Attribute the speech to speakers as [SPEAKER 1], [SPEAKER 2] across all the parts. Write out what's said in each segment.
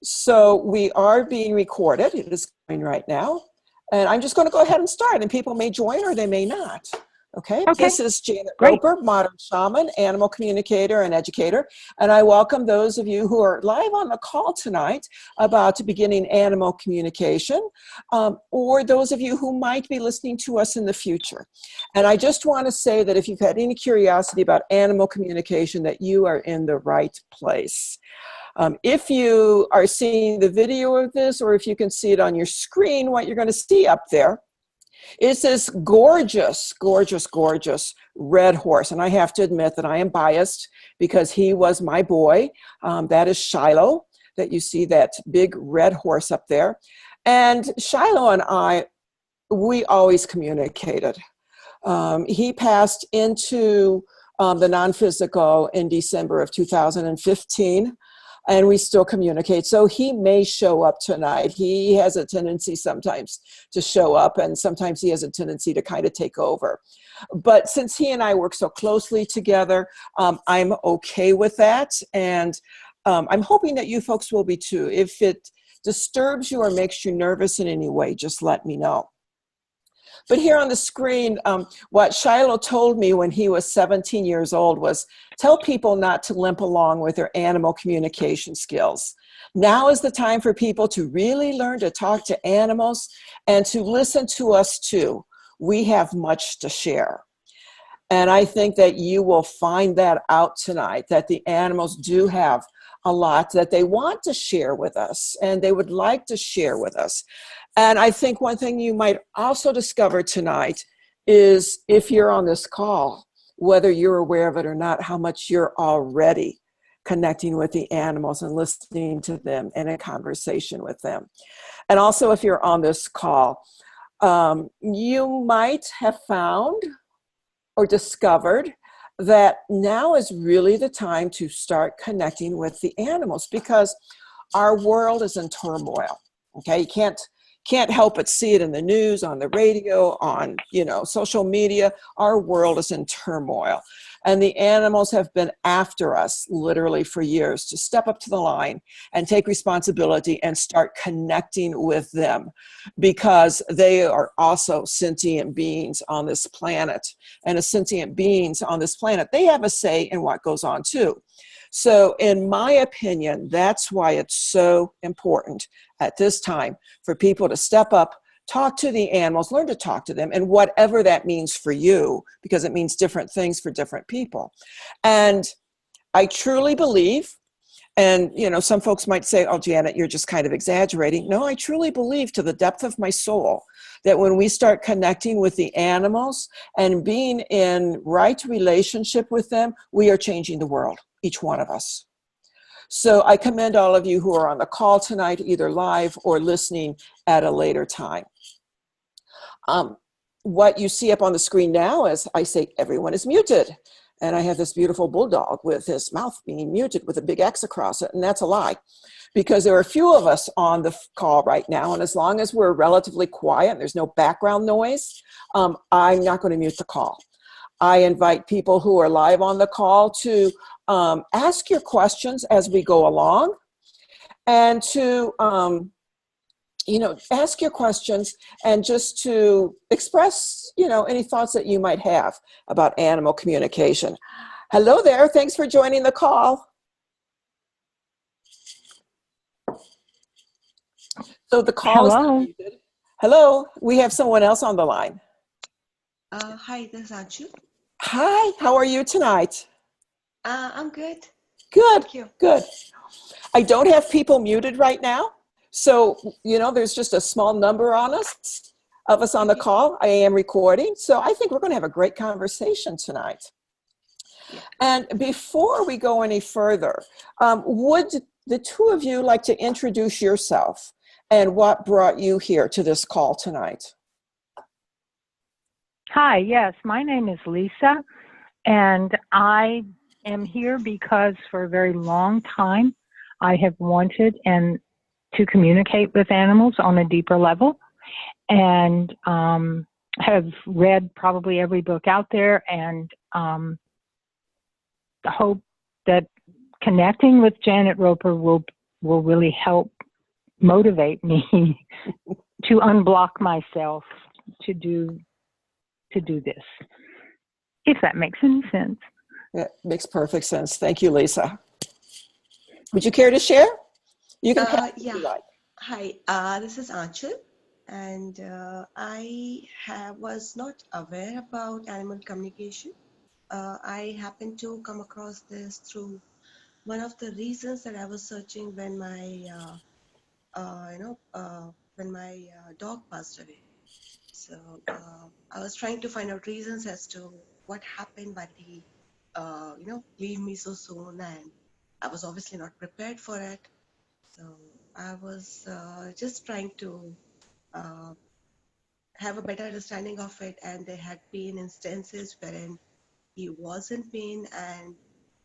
[SPEAKER 1] So we are being recorded. It is going right now. And I'm just going to go ahead and start, and people may join or they may not. Okay, this is Janet
[SPEAKER 2] Great.
[SPEAKER 1] Roper, modern shaman, animal communicator, and educator. And I welcome those of you who are live on the call tonight about beginning animal communication, or those of you who might be listening to us in the future. And I just want to say that if you've had any curiosity about animal communication, that you are in the right place. If you are seeing the video of this, or if you can see it on your screen, what you're going to see up there is this gorgeous, gorgeous, gorgeous red horse. And I have to admit that I am biased because he was my boy. That is Shiloh, that you see that big red horse up there. And Shiloh and I, we always communicated. He passed into the non-physical in December of 2015. And we still communicate. So he may show up tonight. He has a tendency sometimes to show up, and sometimes he has a tendency to kind of take over. But since he and I work so closely together, I'm okay with that. And I'm hoping that you folks will be too. If it disturbs you or makes you nervous in any way, just let me know. But here on the screen, what Shiloh told me when he was 17 years old was, tell people not to limp along with their animal communication skills. Now is the time for people to really learn to talk to animals and to listen to us too. We have much to share. And I think that you will find that out tonight, that the animals do have a lot that they want to share with us and they would like to share with us. And I think one thing you might also discover tonight is, if you're on this call, whether you're aware of it or not, how much you're already connecting with the animals and listening to them and in conversation with them. And also, if you're on this call, you might have found or discovered that now is really the time to start connecting with the animals, because our world is in turmoil. Okay, you can't help but see it in the news, on the radio, on social media. Our world is in turmoil. And the animals have been after us literally for years to step up to the line and take responsibility and start connecting with them, because they are also sentient beings on this planet. And as sentient beings on this planet, they have a say in what goes on too. So in my opinion, that's why it's so important at this time for people to step up, talk to the animals, learn to talk to them, and whatever that means for you, because it means different things for different people. And I truly believe, and some folks might say, oh, Janet, you're just kind of exaggerating. No, I truly believe to the depth of my soul that when we start connecting with the animals and being in right relationship with them, we are changing the world, each one of us. So I commend all of you who are on the call tonight, either live or listening at a later time. What you see up on the screen now is I say everyone is muted. And I have this beautiful bulldog with his mouth being muted with a big X across it. And that's a lie, because there are a few of us on the call right now. And as long as we're relatively quiet and there's no background noise, I'm not going to mute the call. I invite people who are live on the call to ask your questions as we go along, and to ask your questions and just to express, any thoughts that you might have about animal communication. Hello there. Thanks for joining the call. So the call is muted. Hello. We have someone else on the line.
[SPEAKER 3] Hi, this is Anju.
[SPEAKER 1] Hi. How are you tonight?
[SPEAKER 3] I'm good.
[SPEAKER 1] Good.
[SPEAKER 3] Thank you.
[SPEAKER 1] Good. I don't have people muted right now. So, there's just a small number of us on the call. I am recording. So I think we're going to have a great conversation tonight.
[SPEAKER 3] Yeah.
[SPEAKER 1] And before we go any further, would the two of you like to introduce yourself and what brought you here to this call tonight?
[SPEAKER 2] Hi, yes, my name is Lisa, and I am here because for a very long time I have wanted to communicate with animals on a deeper level, and have read probably every book out there, and hope that connecting with Janet Roper will really help motivate me to unblock myself to do this, if that makes any sense.
[SPEAKER 1] It makes perfect sense. Thank you, Lisa. Would you care to share? You can pass if
[SPEAKER 3] Yeah.
[SPEAKER 1] you like.
[SPEAKER 3] Hi, this is Anchal, and was not aware about animal communication. I happened to come across this through one of the reasons that I was searching when my dog passed away. So I was trying to find out reasons as to what happened, why did he, leave me so soon, and I was obviously not prepared for it. So I was just trying to uh, have a better understanding of it, and there had been instances wherein he was in pain and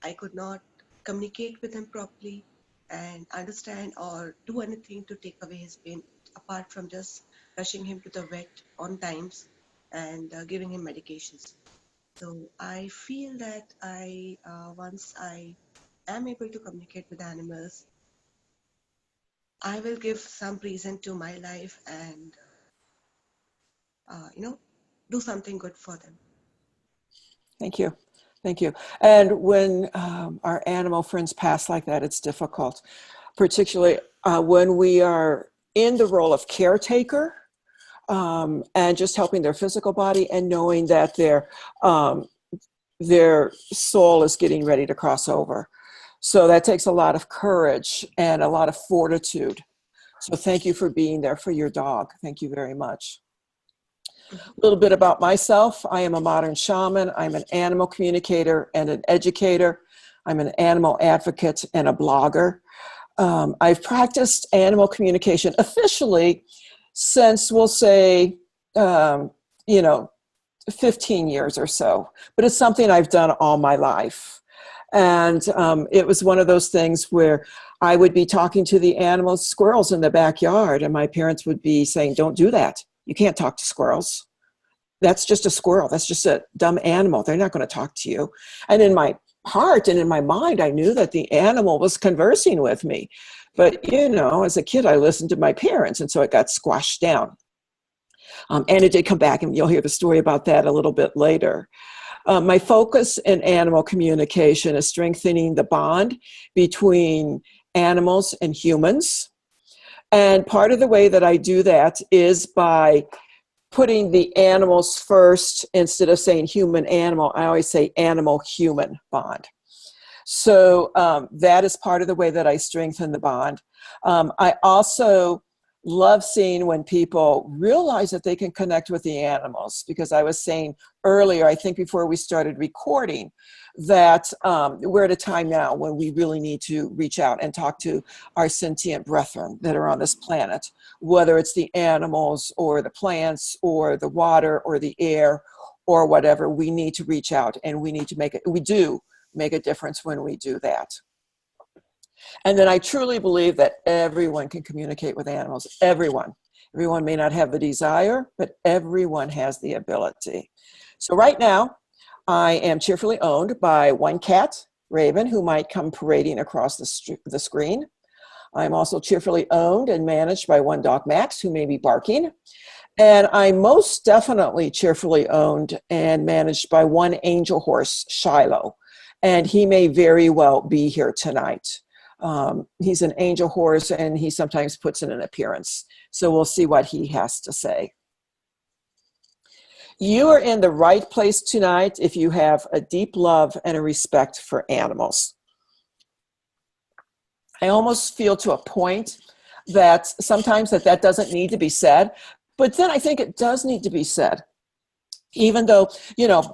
[SPEAKER 3] I could not communicate with him properly and understand or do anything to take away his pain apart from just rushing him to the vet on times and giving him medications. So I feel that once I am able to communicate with animals, I will give some reason to my life and do something good for them.
[SPEAKER 1] Thank you. Thank you. And when our animal friends pass like that, it's difficult, particularly when we are in the role of caretaker and just helping their physical body and knowing that their soul is getting ready to cross over. So that takes a lot of courage and a lot of fortitude. So thank you for being there for your dog. Thank you very much. A little bit about myself. I am a modern shaman. I'm an animal communicator and an educator. I'm an animal advocate and a blogger. I've practiced animal communication officially since, we'll say, 15 years or so. But it's something I've done all my life. And it was one of those things where I would be talking to the animals, squirrels in the backyard, and my parents would be saying, "Don't do that. You can't talk to squirrels. That's just a squirrel. That's just a dumb animal. They're not going to talk to you." And in my heart and in my mind, I knew that the animal was conversing with me. But, as a kid, I listened to my parents, and so it got squashed down. And it did come back, and you'll hear the story about that a little bit later. My focus in animal communication is strengthening the bond between animals and humans. And part of the way that I do that is by putting the animals first. Instead of saying human animal, I always say animal human bond. So that is part of the way that I strengthen the bond. I also love seeing when people realize that they can connect with the animals, because I was saying earlier, I think before we started recording, that we're at a time now when we really need to reach out and talk to our sentient brethren that are on this planet, whether it's the animals or the plants or the water or the air or whatever. We need to reach out, and we need to we do make a difference when we do that. And then I truly believe that everyone can communicate with animals. Everyone. Everyone may not have the desire, but everyone has the ability. So right now, I am cheerfully owned by one cat, Raven, who might come parading across the screen. I'm also cheerfully owned and managed by one dog, Max, who may be barking. And I'm most definitely cheerfully owned and managed by one angel horse, Shiloh. And he may very well be here tonight. He's an angel horse, and he sometimes puts in an appearance. So we'll see what he has to say. You are in the right place tonight if you have a deep love and a respect for animals. I almost feel to a point that sometimes that doesn't need to be said, but then I think it does need to be said. Even though,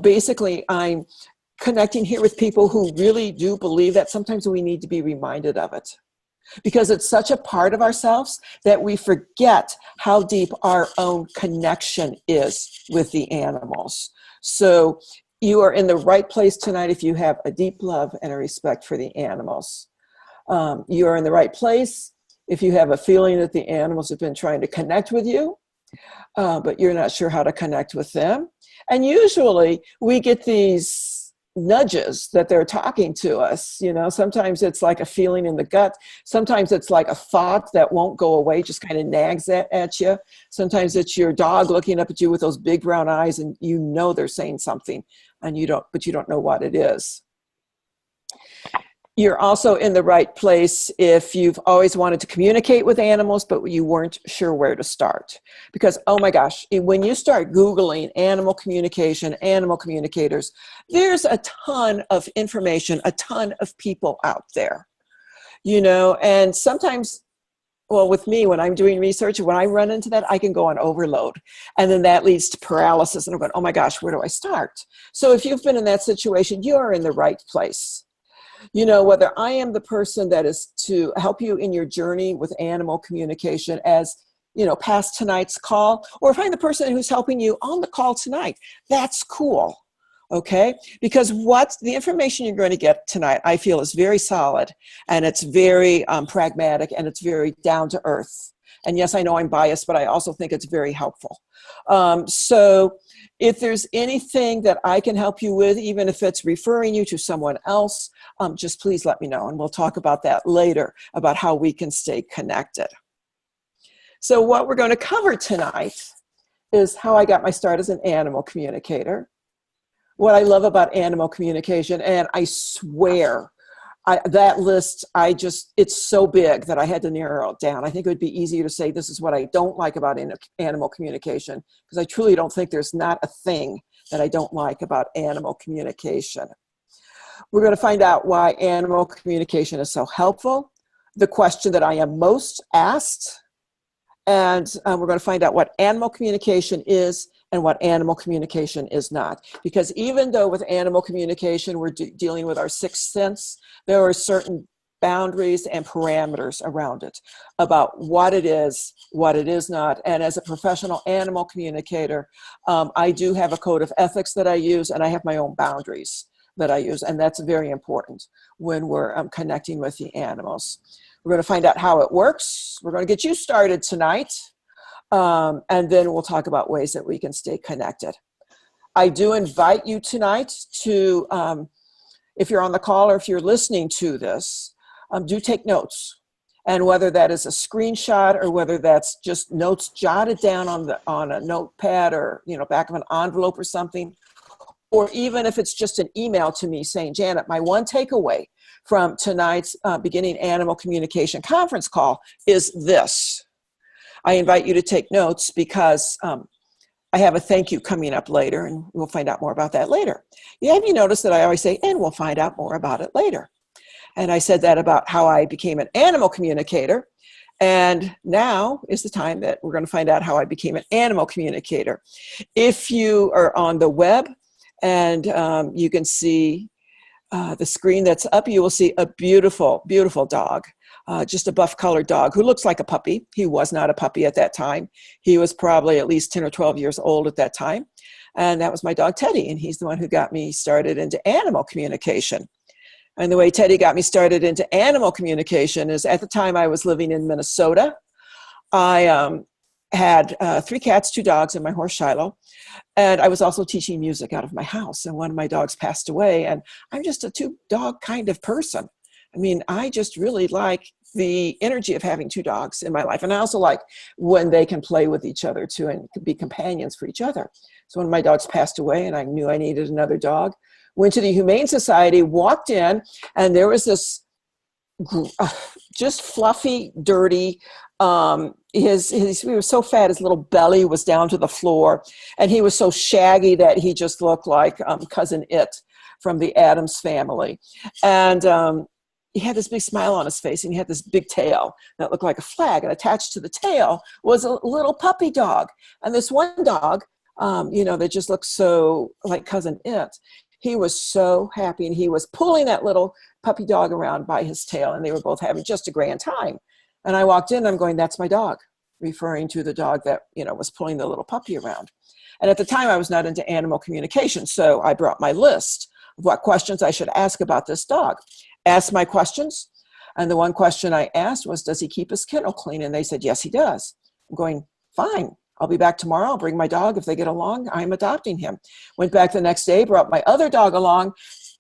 [SPEAKER 1] basically I'm connecting here with people who really do believe that, sometimes we need to be reminded of it, because it's such a part of ourselves that we forget how deep our own connection is with the animals. So you are in the right place tonight if you have a deep love and a respect for the animals. You are in the right place if you have a feeling that the animals have been trying to connect with you, but you're not sure how to connect with them. And usually we get these nudges that they're talking to us. You know, sometimes it's like a feeling in the gut. Sometimes it's like a thought that won't go away, just kind of nags at you. Sometimes it's your dog looking up at you with those big brown eyes, and you know they're saying something, and you don't know what it is. You're also in the right place if you've always wanted to communicate with animals, but you weren't sure where to start. Because, oh my gosh, when you start Googling animal communication, animal communicators, there's a ton of information, a ton of people out there, you know, and sometimes, well, with me, when I'm doing research, when I run into that, I can go on overload. And then that leads to paralysis. And I'm going, oh my gosh, where do I start? So if you've been in that situation, you are in the right place. You know, whether I am the person that is to help you in your journey with animal communication as, you know, past tonight's call, or if I'm the person who's helping you on the call tonight, that's cool, okay? Because what the information you're going to get tonight, I feel, is very solid, and it's very pragmatic, and it's very down to earth. And yes, I know I'm biased, but I also think it's very helpful. So if there's anything that I can help you with, even if it's referring you to someone else, just please let me know, and we'll talk about that later, about how we can stay connected. So what we're going to cover tonight is how I got my start as an animal communicator, what I love about animal communication, and I swear, that list, it's so big that I had to narrow it down. I think it would be easier to say this is what I don't like about animal communication, because I truly don't think there's not a thing that I don't like about animal communication. We're going to find out why animal communication is so helpful, the question that I am most asked, and we're going to find out what animal communication is and what animal communication is not. Because even though with animal communication we're dealing with our sixth sense, there are certain boundaries and parameters around it about what it is not. And as a professional animal communicator, I do have a code of ethics that I use, and I have my own boundaries that I use, and that's very important when we're connecting with the animals. We're going to find out how it works. We're going to get you started tonight. And then we'll talk about ways that we can stay connected. I do invite you tonight to, if you're on the call or if you're listening to this, do take notes. And whether that is a screenshot or whether that's just notes jotted down on a notepad or, you know, back of an envelope or something, or even if it's just an email to me saying, Janet, my one takeaway from tonight's beginning animal communication conference call is this. I invite you to take notes because I have a thank you coming up later, and we'll find out more about that later. Yeah, have you noticed that I always say, and we'll find out more about it later? And I said that about how I became an animal communicator, and now is the time that we're going to find out how I became an animal communicator. If you are on the web and you can see the screen that's up, you will see a beautiful, beautiful dog. Just a buff-colored dog who looks like a puppy. He was not a puppy at that time. He was probably at least 10 or 12 years old at that time. And that was my dog, Teddy, and he's the one who got me started into animal communication. And the way Teddy got me started into animal communication is at the time I was living in Minnesota. I had 3 cats, 2 dogs, and my horse Shiloh. And I was also teaching music out of my house, and one of my dogs passed away, and I'm just a 2-dog kind of person. I mean, I just really like the energy of having 2 dogs in my life. And I also like when they can play with each other too and be companions for each other. So when my dogs passed away and I knew I needed another dog, went to the Humane Society, walked in, and there was this just fluffy, dirty, he was so fat, his little belly was down to the floor. And he was so shaggy that he just looked like Cousin It from the Addams Family. And he had this big smile on his face, and he had this big tail that looked like a flag, and attached to the tail was a little puppy dog. And this one dog, that just looked so like Cousin It, he was so happy, and he was pulling that little puppy dog around by his tail, and they were both having just a grand time. And I walked in, and I'm going, that's my dog, referring to the dog that, was pulling the little puppy around. And at the time, I was not into animal communication, so I brought my list of what questions I should ask about this dog. Asked my questions, and the one question I asked was, does he keep his kennel clean? And they said, yes, he does. I'm going, fine. I'll be back tomorrow. I'll bring my dog. If they get along, I'm adopting him. Went back the next day, brought my other dog along.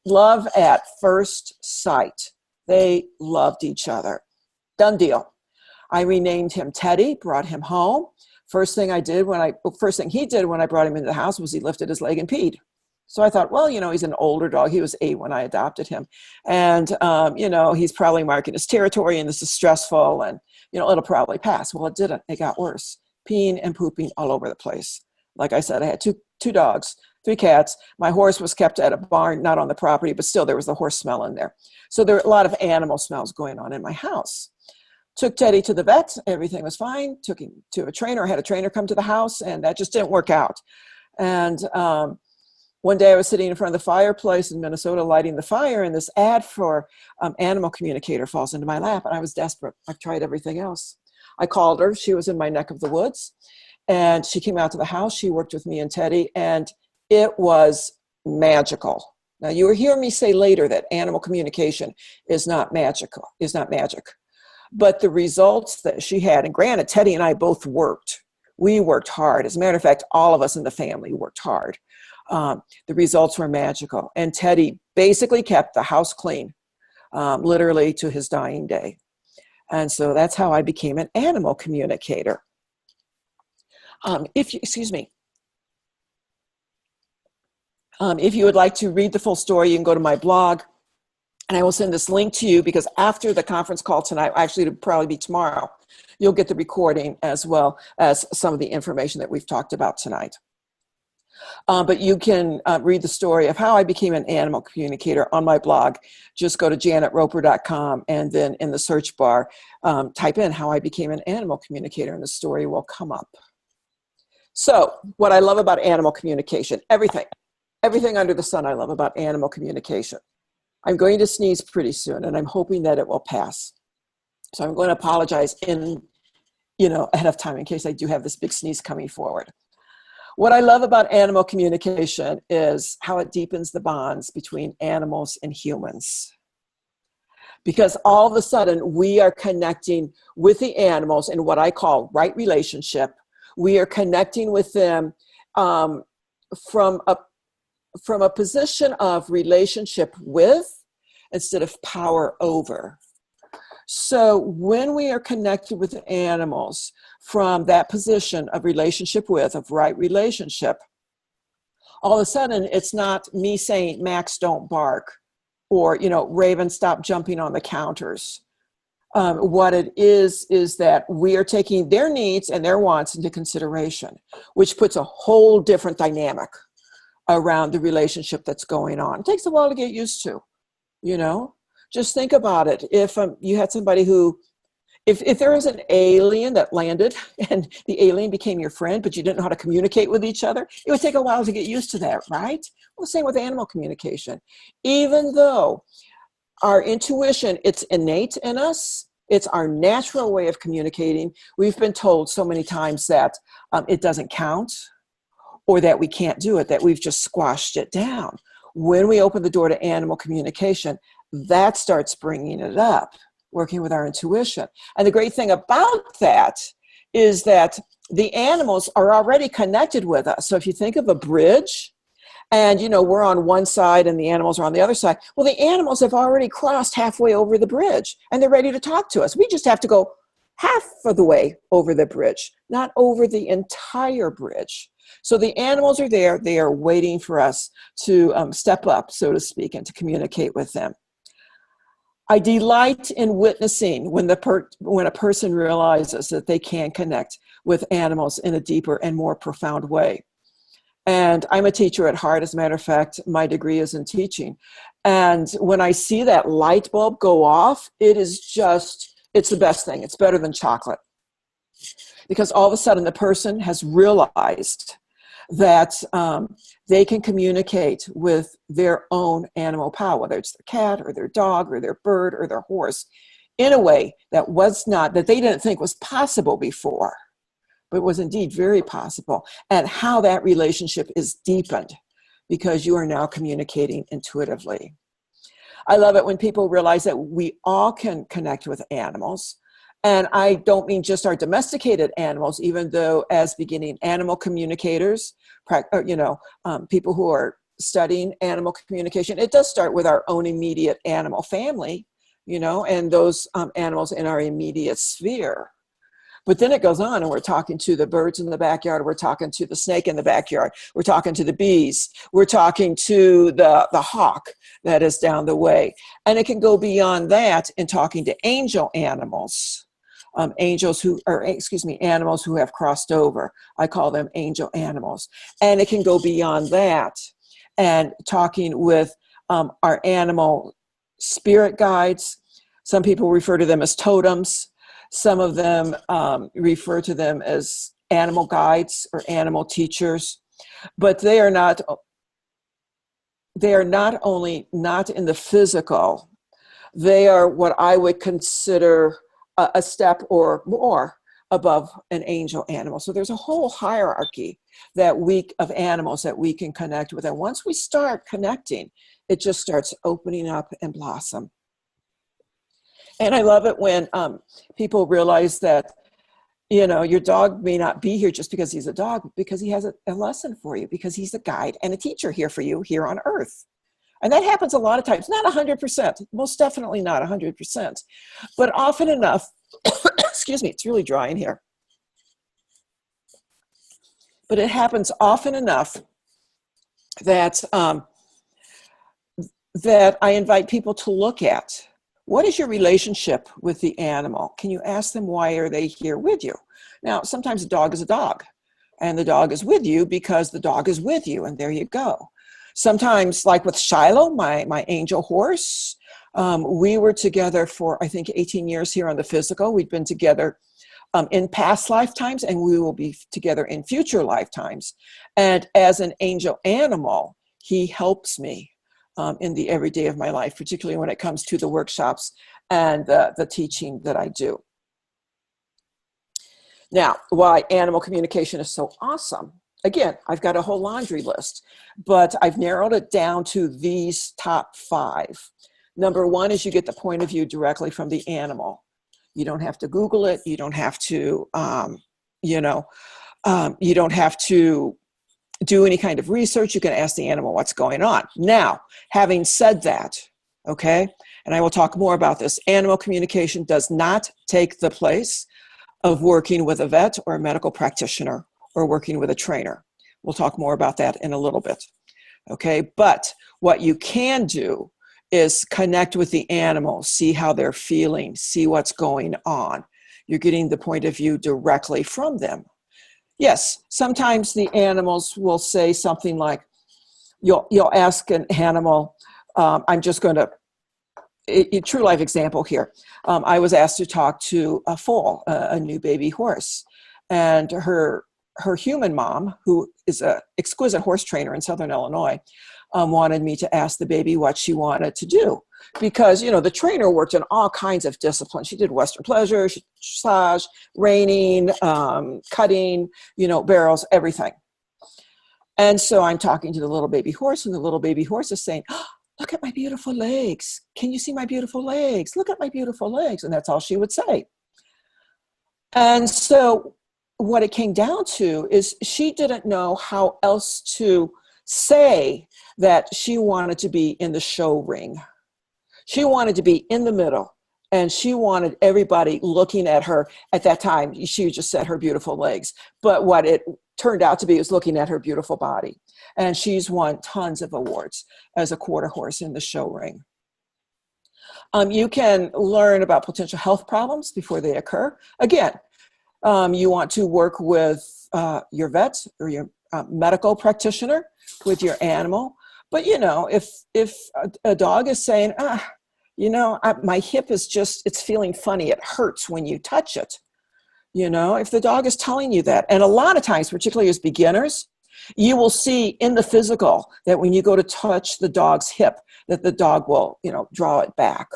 [SPEAKER 1] love at first sight. They loved each other. Done deal. I renamed him Teddy, brought him home. First thing he did when I brought him into the house was he lifted his leg and peed. So I thought, well, he's an older dog. He was 8 when I adopted him. And, he's probably marking his territory and this is stressful and, it'll probably pass. Well, it didn't. It got worse. Peeing and pooping all over the place. Like I said, I had two dogs, 3 cats. My horse was kept at a barn, not on the property, but still there was the horse smell in there. So there were a lot of animal smells going on in my house. Took Teddy to the vet. Everything was fine. Took him to a trainer. I had a trainer come to the house, and that just didn't work out. And one day I was sitting in front of the fireplace in Minnesota lighting the fire, and this ad for animal communicator falls into my lap, and I was desperate. I've tried everything else. I called her. She was in my neck of the woods, and she came out to the house. She worked with me and Teddy, and it was magical. Now, you will hear me say later that animal communication is not magical, is not magic. But the results that she had, and granted, Teddy and I both worked. We worked hard. As a matter of fact, all of us in the family worked hard. The results were magical. And Teddy basically kept the house clean, literally to his dying day. And so that's how I became an animal communicator. If you would like to read the full story, you can go to my blog. And I will send this link to you because after the conference call tonight, actually it'll probably be tomorrow, you'll get the recording as well as some of the information that we've talked about tonight. But you can read the story of how I became an animal communicator on my blog. Just go to janetroper.com and then in the search bar, type in how I became an animal communicator and the story will come up. So what I love about animal communication, everything under the sun I love about animal communication. I'm going to sneeze pretty soon, and I'm hoping that it will pass. So I'm going to apologize ahead of time in case I do have this big sneeze coming forward. What I love about animal communication is how it deepens the bonds between animals and humans. Because all of a sudden, we are connecting with the animals in what I call right relationship. We are connecting with them from a position of relationship with instead of power over. So when we are connected with animals from that position of relationship with, of right relationship, all of a sudden it's not me saying, Max, don't bark, or, Raven, stop jumping on the counters. What it is that we are taking their needs and their wants into consideration, which puts a whole different dynamic around the relationship that's going on. It takes a while to get used to, Just think about it. If you had somebody who, if there was an alien that landed and the alien became your friend, but you didn't know how to communicate with each other, it would take a while to get used to that, right? Well, same with animal communication. Even though our intuition, it's innate in us, it's our natural way of communicating, we've been told so many times that it doesn't count, or that we can't do it, that we've just squashed it down. When we open the door to animal communication, that starts bringing it up, working with our intuition. And the great thing about that is that the animals are already connected with us. So if you think of a bridge, and we're on one side and the animals are on the other side, well, the animals have already crossed halfway over the bridge and they're ready to talk to us. We just have to go half of the way over the bridge, not over the entire bridge. So the animals are there. They are waiting for us to step up, so to speak, and to communicate with them. I delight in witnessing when a person realizes that they can connect with animals in a deeper and more profound way. And I'm a teacher at heart. As a matter of fact, my degree is in teaching. And when I see that light bulb go off, it's the best thing. It's better than chocolate. Because all of a sudden the person has realized that they can communicate with their own animal power, whether it's their cat or their dog or their bird or their horse, in a way that they didn't think was possible before, but was indeed very possible. And how that relationship is deepened because you are now communicating intuitively. I love it when people realize that we all can connect with animals. And I don't mean just our domesticated animals, even though as beginning animal communicators, people who are studying animal communication, it does start with our own immediate animal family, you know, and those animals in our immediate sphere. But then it goes on, and we're talking to the birds in the backyard. We're talking to the snake in the backyard. We're talking to the bees. We're talking to the hawk that is down the way. And it can go beyond that in talking to angel animals, animals who have crossed over. I call them angel animals. And it can go beyond that and talking with our animal spirit guides. Some people refer to them as totems. Some of them refer to them as animal guides or animal teachers, but they are not only not in the physical, they are what I would consider a step or more above an angel animal. So there's a whole hierarchy of animals that we can connect with. And once we start connecting, it just starts opening up and blossom. And I love it when people realize that, you know, your dog may not be here just because he's a dog, but because he has a lesson for you, because he's a guide and a teacher here for you here on earth. And that happens a lot of times, not 100%, most definitely not 100%, but often enough, excuse me, it's really dry in here. But it happens often enough that, that I invite people to look at. What is your relationship with the animal? Can you ask them, why are they here with you? Now, sometimes a dog is a dog, and the dog is with you because the dog is with you, and there you go. Sometimes, like with Shiloh, my angel horse, we were together for, I think, 18 years here on the physical. We've been together in past lifetimes, and we will be together in future lifetimes. And as an angel animal, he helps me in the everyday of my life, particularly when it comes to the workshops and the teaching that I do. Now, why animal communication is so awesome. Again, I've got a whole laundry list, but I've narrowed it down to these top 5. Number 1 is you get the point of view directly from the animal. You don't have to Google it. You don't have to, you don't have to do any kind of research. You can ask the animal what's going on. Now, having said that, okay, and I will talk more about this, animal communication does not take the place of working with a vet or a medical practitioner or working with a trainer. We'll talk more about that in a little bit, okay? But what you can do is connect with the animal, see how they're feeling, see what's going on. You're getting the point of view directly from them. Yes, sometimes the animals will say something like, you'll ask an animal, I'm just going to, a true life example here. I was asked to talk to a foal, a new baby horse, and her human mom, who is an exquisite horse trainer in Southern Illinois, wanted me to ask the baby what she wanted to do. Because, you know, the trainer worked in all kinds of disciplines. She did Western pleasure, dressage, reining, cutting, you know, barrels, everything. And so I'm talking to the little baby horse, and the little baby horse is saying, oh, look at my beautiful legs. Can you see my beautiful legs? Look at my beautiful legs. And that's all she would say. And so what it came down to is she didn't know how else to say that she wanted to be in the show ring. She wanted to be in the middle, and she wanted everybody looking at her. At that time, she just said her beautiful legs. But what it turned out to be was looking at her beautiful body. And she's won tons of awards as a quarter horse in the show ring. You can learn about potential health problems before they occur. Again, you want to work with your vet or your medical practitioner with your animal. But, you know, if a dog is saying, you know, my hip is just, it's feeling funny. It hurts when you touch it. You know, if the dog is telling you that, and a lot of times, particularly as beginners, you will see in the physical that when you go to touch the dog's hip, that the dog will, you know, draw it back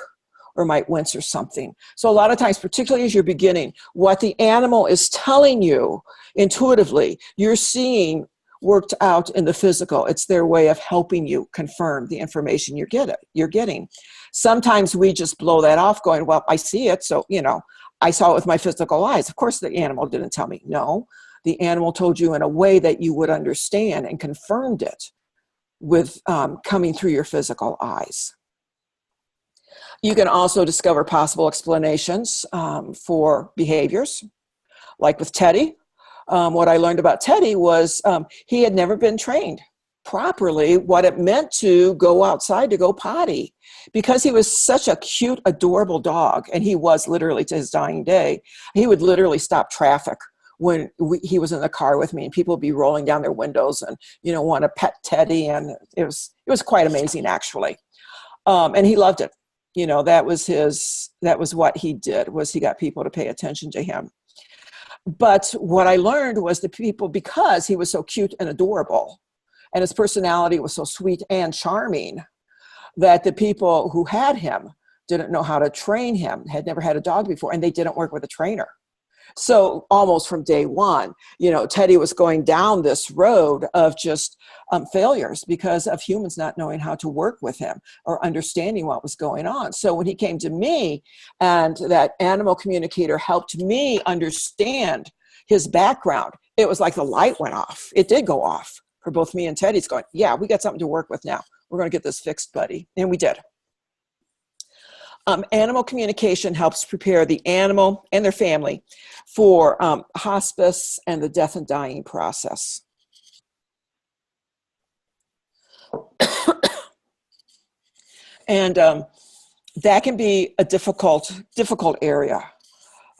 [SPEAKER 1] or might wince or something. So a lot of times, particularly as you're beginning, what the animal is telling you intuitively, you're seeing worked out in the physical. It's their way of helping you confirm the information you're getting. Sometimes we just blow that off going, well, I see it. So, you know, I saw it with my physical eyes. Of course, the animal didn't tell me. No, the animal told you in a way that you would understand and confirmed it. with coming through your physical eyes. You can also discover possible explanations for behaviors, like with Teddy. What I learned about Teddy was he had never been trained properly what it meant to go outside to go potty. Because he was such a cute, adorable dog, and he was literally to his dying day, he would literally stop traffic when he was in the car with me, and people would be rolling down their windows and, you know, want to pet Teddy. And it was quite amazing, actually. And he loved it. You know, that was what he did, was he got people to pay attention to him. But what I learned was the people, because he was so cute and adorable, and his personality was so sweet and charming, that the people who had him didn't know how to train him, had never had a dog before, and they didn't work with a trainer. So almost from day one, you know, Teddy was going down this road of just failures because of humans not knowing how to work with him or understanding what was going on. So when he came to me, and that animal communicator helped me understand his background, it was like the light went off. It did go off for both me and Teddy. It's going, yeah, we got something to work with now. We're going to get this fixed, buddy. And we did. Animal communication helps prepare the animal and their family for hospice and the death and dying process. And that can be a difficult area.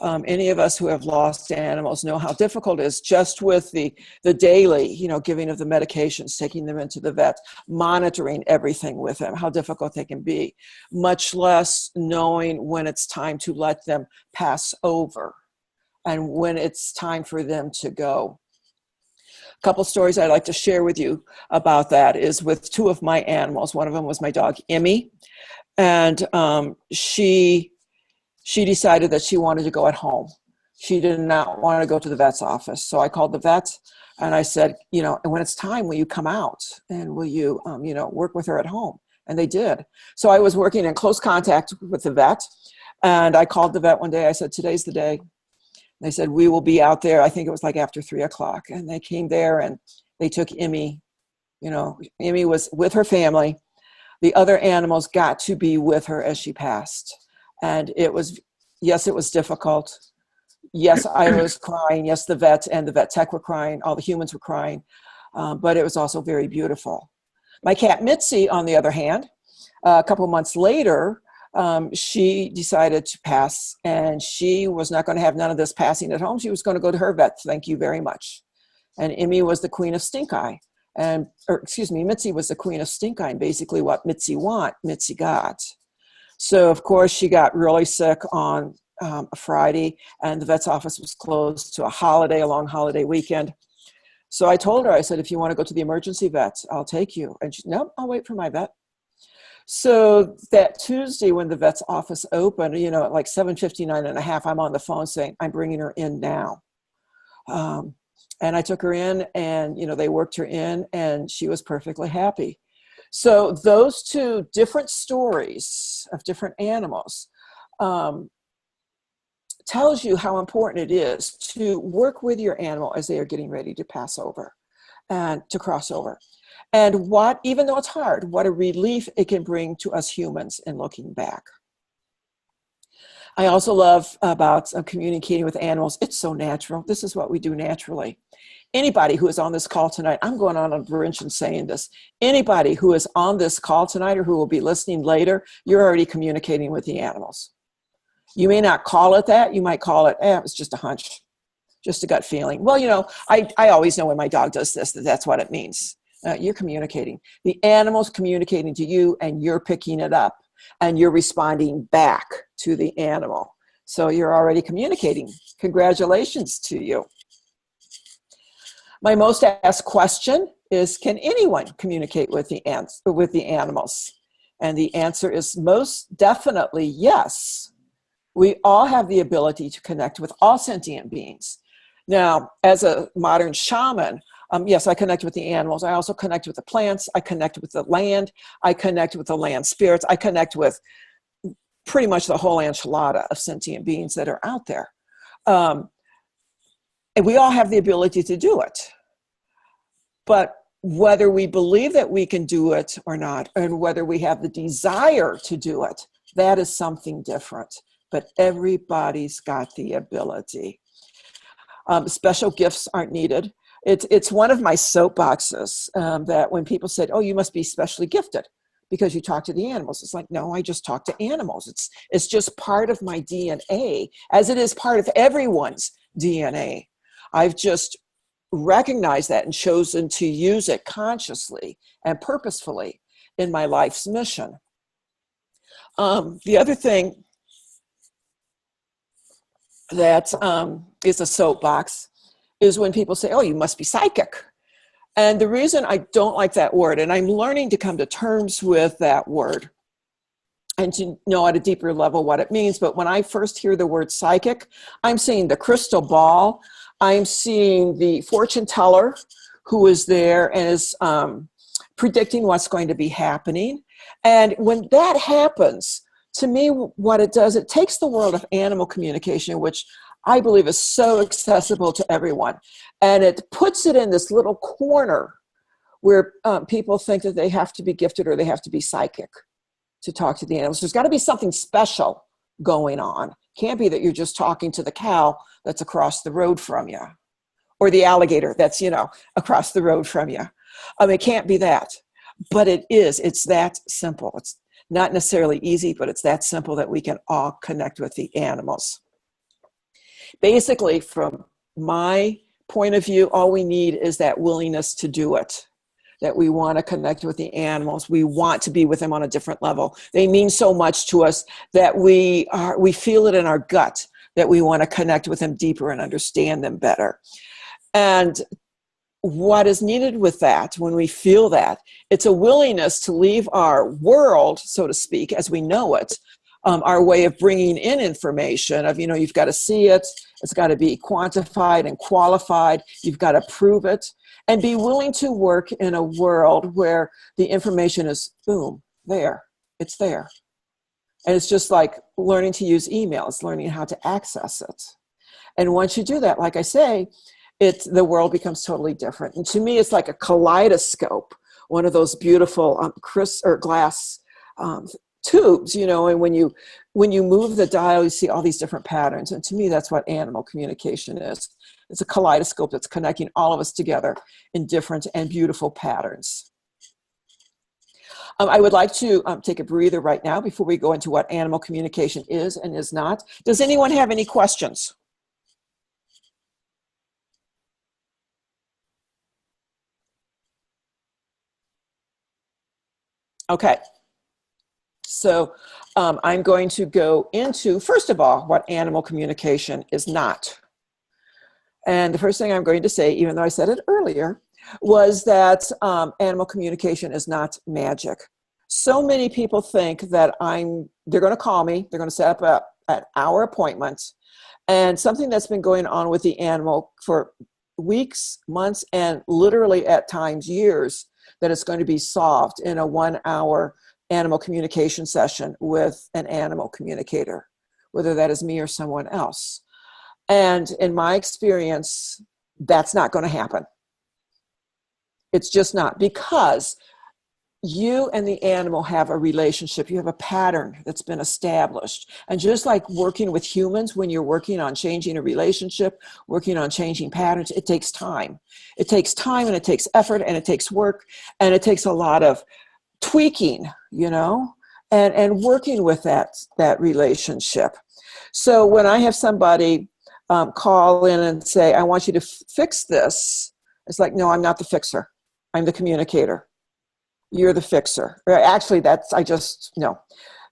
[SPEAKER 1] Any of us who have lost animals know how difficult it is, just with the daily, you know, giving of the medications, taking them into the vet, monitoring everything with them, how difficult they can be, much less knowing when it's time to let them pass over and when it's time for them to go. A couple stories I'd like to share with you about that is with two of my animals. One of them was my dog, Emmy, and she decided that she wanted to go at home. She did not want to go to the vet's office. So I called the vet and I said, you know, and when it's time, will you come out and will you, you know, work with her at home? And they did. So I was working in close contact with the vet, and I called the vet one day. I said, today's the day. They said, we will be out there. I think it was like after 3:00. And they came there and they took Emmy. You know, Emmy was with her family. The other animals got to be with her as she passed. And it was, yes, it was difficult. Yes, I was crying. Yes, the vet and the vet tech were crying. All the humans were crying. But it was also very beautiful. My cat Mitzi, on the other hand, a couple months later, she decided to pass, and she was not going to have none of this passing at home. She was going to go to her vet. Thank you very much. And Emmy was the queen of stink eye. Mitzi was the queen of stink eye. And basically what Mitzi got. So, of course, she got really sick on a Friday, and the vet's office was closed to a long holiday weekend. So I told her, I said, if you want to go to the emergency vet, I'll take you. And she said, nope, I'll wait for my vet. So that Tuesday when the vet's office opened, you know, at like 7:59 I'm on the phone saying, I'm bringing her in now. And I took her in, and, you know, they worked her in, and she was perfectly happy. So those two different stories of different animals tells you how important it is to work with your animal as they are getting ready to pass over and to cross over. And what, even though it's hard, what a relief it can bring to us humans in looking back. I also love about communicating with animals. It's so natural. This is what we do naturally. Anybody who is on this call tonight, I'm going on a branch and saying this, anybody who is on this call tonight or who will be listening later, you're already communicating with the animals. You may not call it that. You might call it, it's just a hunch, just a gut feeling. Well, you know, I always know when my dog does this, that's what it means. You're communicating. The animal's communicating to you, and you're picking it up, and you're responding back to the animal. So you're already communicating. Congratulations to you. My most asked question is, can anyone communicate with the animals? And the answer is most definitely yes. We all have the ability to connect with all sentient beings. Now, as a modern shaman, yes, I connect with the animals. I also connect with the plants. I connect with the land. I connect with the land spirits. I connect with pretty much the whole enchilada of sentient beings that are out there. And we all have the ability to do it. But whether we believe that we can do it or not, and whether we have the desire to do it, that is something different. But everybody's got the ability. Special gifts aren't needed. It's one of my soapboxes that when people said, oh, you must be specially gifted because you talk to the animals. It's like, no, I just talk to animals. It's just part of my DNA, as it is part of everyone's DNA. I've just recognized that and chosen to use it consciously and purposefully in my life's mission. The other thing that is a soapbox is when people say, oh, you must be psychic. And the reason I don't like that word, and I'm learning to come to terms with that word and to know at a deeper level what it means, but when I first hear the word psychic, I'm seeing the crystal ball. I'm seeing the fortune teller who is there and is predicting what's going to be happening. And when that happens, to me, what it does, it takes the world of animal communication, which I believe is so accessible to everyone, and it puts it in this little corner where people think that they have to be gifted or they have to be psychic to talk to the animals. There's got to be something special going on. Can't be that you're just talking to the cow that's across the road from you, or the alligator that's, across the road from you. It can't be that, but it is. It's that simple. It's not necessarily easy, but it's that simple that we can all connect with the animals. Basically, from my point of view, all we need is that willingness to do it, that we want to connect with the animals. We want to be with them on a different level. They mean so much to us that we feel it in our gut, that we want to connect with them deeper and understand them better. And what is needed with that, when we feel that, it's a willingness to leave our world, so to speak, as we know it, our way of bringing in information of, you've got to see it, it's got to be quantified and qualified, you've got to prove it, and be willing to work in a world where the information is, boom, there, it's there. And it's just like learning to use emails, learning how to access it. And once you do that, like I say, the world becomes totally different. And to me, it's like a kaleidoscope, one of those beautiful glass tubes, and when you move the dial, you see all these different patterns. And to me, that's what animal communication is. It's a kaleidoscope that's connecting all of us together in different and beautiful patterns. I would like to take a breather right now before we go into what animal communication is and is not. Does anyone have any questions? Okay. So I'm going to go into, first of all, what animal communication is not. And the first thing I'm going to say, even though I said it earlier, was that animal communication is not magic. So many people think that they're going to call me, they're going to set up an hour appointment, and something that's been going on with the animal for weeks, months, and literally at times years, that it's going to be solved in a 1 hour animal communication session with an animal communicator, whether that is me or someone else. And in my experience, that's not going to happen. It's just not, because you and the animal have a relationship. You have a pattern that's been established. And just like working with humans, when you're working on changing a relationship, working on changing patterns, it takes time. It takes time, and it takes effort, and it takes work, and it takes a lot of tweaking, and working with that relationship. So when I have somebody call in and say, I want you to fix this, it's like, no, I'm not the fixer. I'm the communicator. You're the fixer. Actually, no.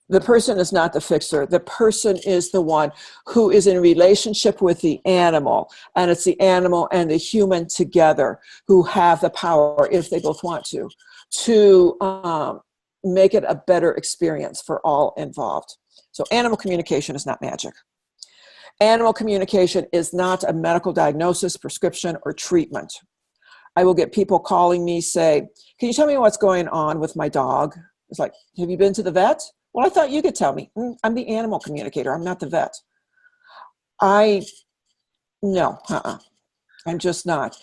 [SPEAKER 1] The person is not the fixer. The person is the one who is in relationship with the animal, and it's the animal and the human together who have the power, if they both want to make it a better experience for all involved. So animal communication is not magic. Animal communication is not a medical diagnosis, prescription, or treatment. I will get people calling me, say, can you tell me what's going on with my dog? It's like, have you been to the vet? Well, I thought you could tell me. I'm the animal communicator. I'm not the vet. I'm just not.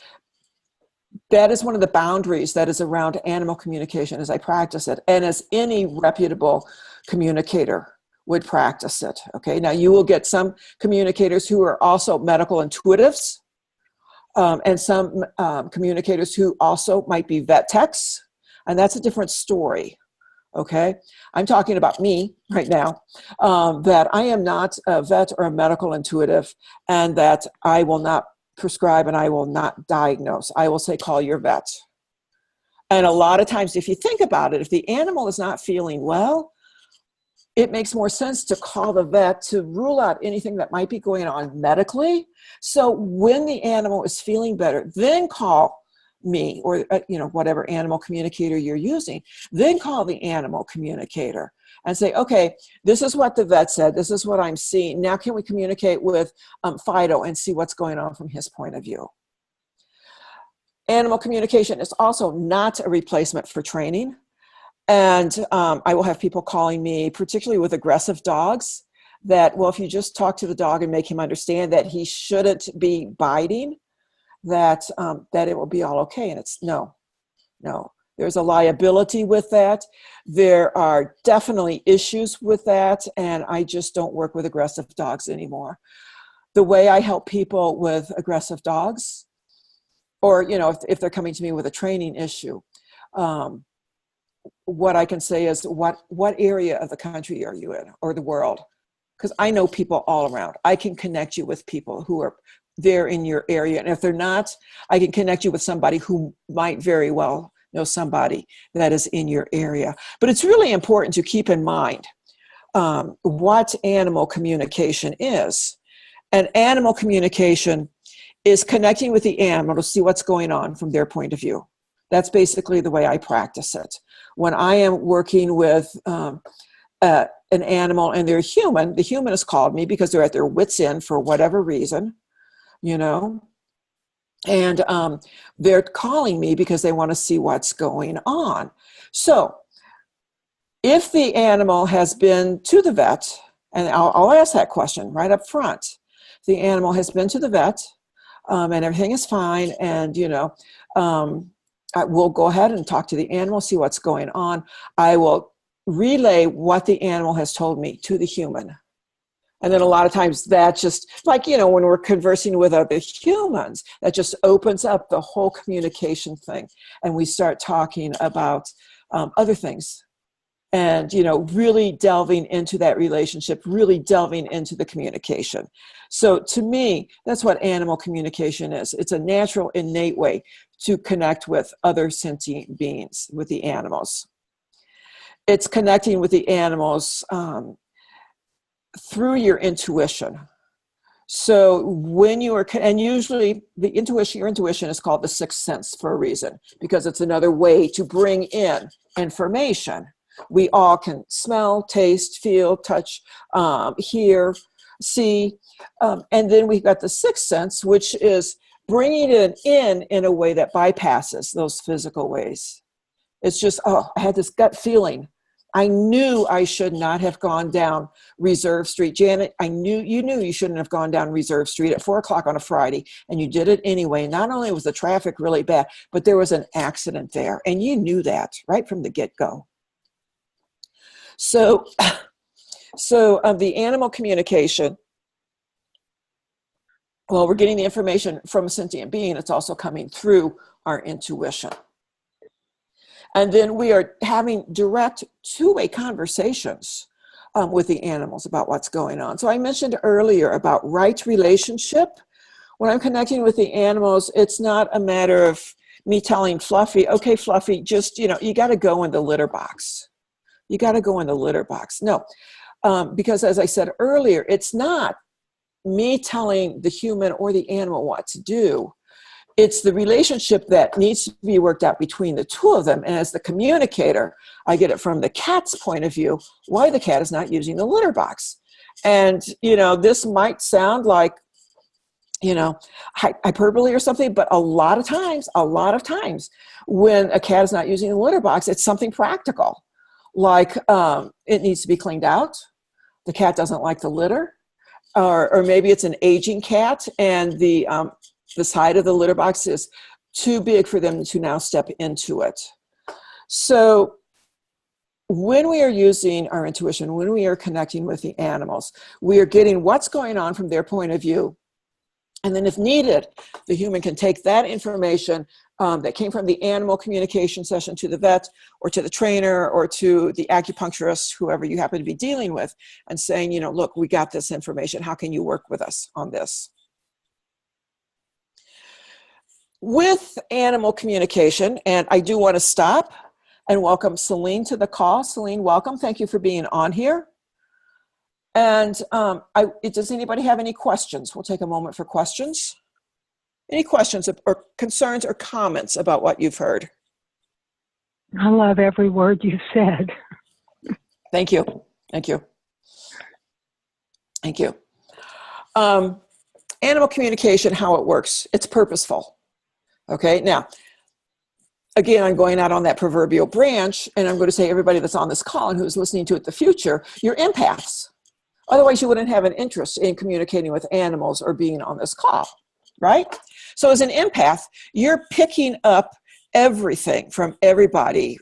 [SPEAKER 1] that is one of the boundaries that is around animal communication as I practice it, and as any reputable communicator would practice it. Okay, now you will get some communicators who are also medical intuitives, and some communicators who also might be vet techs, and that's a different story. Okay, I'm talking about me right now, that I am not a vet or a medical intuitive, and that I will not prescribe and I will not diagnose. I will say, call your vet. And a lot of times, if you think about it, if the animal is not feeling well, it makes more sense to call the vet to rule out anything that might be going on medically. So when the animal is feeling better, then call me, or whatever animal communicator you're using. Then call the animal communicator and say, okay, this is what the vet said, this is what I'm seeing, now can we communicate with Fido and see what's going on from his point of view. Animal communication is also not a replacement for training. And I will have people calling me, particularly with aggressive dogs, that, well, if you just talk to the dog and make him understand that he shouldn't be biting, that it will be all okay. And it's no. There's a liability with that. There are definitely issues with that, and I just don't work with aggressive dogs anymore. The way I help people with aggressive dogs, or if they're coming to me with a training issue, what I can say is, what area of the country are you in, or the world? Because I know people all around. I can connect you with people who are there in your area. And if they're not, I can connect you with somebody who might very well know somebody that is in your area. But it's really important to keep in mind what animal communication is. And animal communication is connecting with the animal to see what's going on from their point of view. That's basically the way I practice it. When I am working with an animal and they're human, the human has called me because they're at their wits' end for whatever reason, and they're calling me because they want to see what's going on. So if the animal has been to the vet, and I'll ask that question right up front, if the animal has been to the vet and everything is fine, and I will go ahead and talk to the animal, see what's going on. I will relay what the animal has told me to the human. And then a lot of times that just, like, when we're conversing with other humans, that just opens up the whole communication thing. And we start talking about other things. And, really delving into that relationship, really delving into the communication. So to me, that's what animal communication is. It's a natural, innate way to connect with other sentient beings, with the animals. It's connecting with the animals through your intuition. So when you are, and usually your intuition is called the sixth sense for a reason, because it's another way to bring in information. We all can smell, taste, feel, touch, hear, see. And then we've got the sixth sense, which is bringing it in a way that bypasses those physical ways. It's just, I had this gut feeling. I knew I should not have gone down Reserve Street. Janet, you knew you shouldn't have gone down Reserve Street at 4:00 on a Friday, and you did it anyway. Not only was the traffic really bad, but there was an accident there, and you knew that right from the get-go. So the animal communication, well, we're getting the information from a sentient being. It's also coming through our intuition. And then we are having direct two-way conversations with the animals about what's going on. So I mentioned earlier about right relationship. When I'm connecting with the animals, it's not a matter of me telling Fluffy, okay, Fluffy, just, you got to go in the litter box. You got to go in the litter box. No, because as I said earlier, it's not me telling the human or the animal what to do. It's the relationship that needs to be worked out between the two of them. And as the communicator, I get it from the cat's point of view, why the cat is not using the litter box. And, this might sound like, hyperbole or something, but a lot of times, when a cat is not using the litter box, it's something practical. Like it needs to be cleaned out. The cat doesn't like the litter. Or maybe it's an aging cat and the side of the litter box is too big for them to now step into it. So when we are using our intuition, when we are connecting with the animals, we are getting what's going on from their point of view. And then if needed, the human can take that information that came from the animal communication session to the vet or to the trainer or to the acupuncturist, whoever you happen to be dealing with, and saying, you know, look, we got this information. How can you work with us on this? With animal communication, and I do want to stop and welcome Celine to the call. Celine, welcome. Thank you for being on here. And does anybody have any questions? We'll take a moment for questions. Any questions or concerns or comments about what you've heard?
[SPEAKER 2] I love every word you said.
[SPEAKER 1] Thank you. Thank you. Thank you. Animal communication, how it works. It's purposeful. Okay, now, again, I'm going out on that proverbial branch, and I'm going to say everybody that's on this call and who's listening to it in the future, you're empaths. Otherwise, you wouldn't have an interest in communicating with animals or being on this call, right? So as an empath, you're picking up everything from everybody,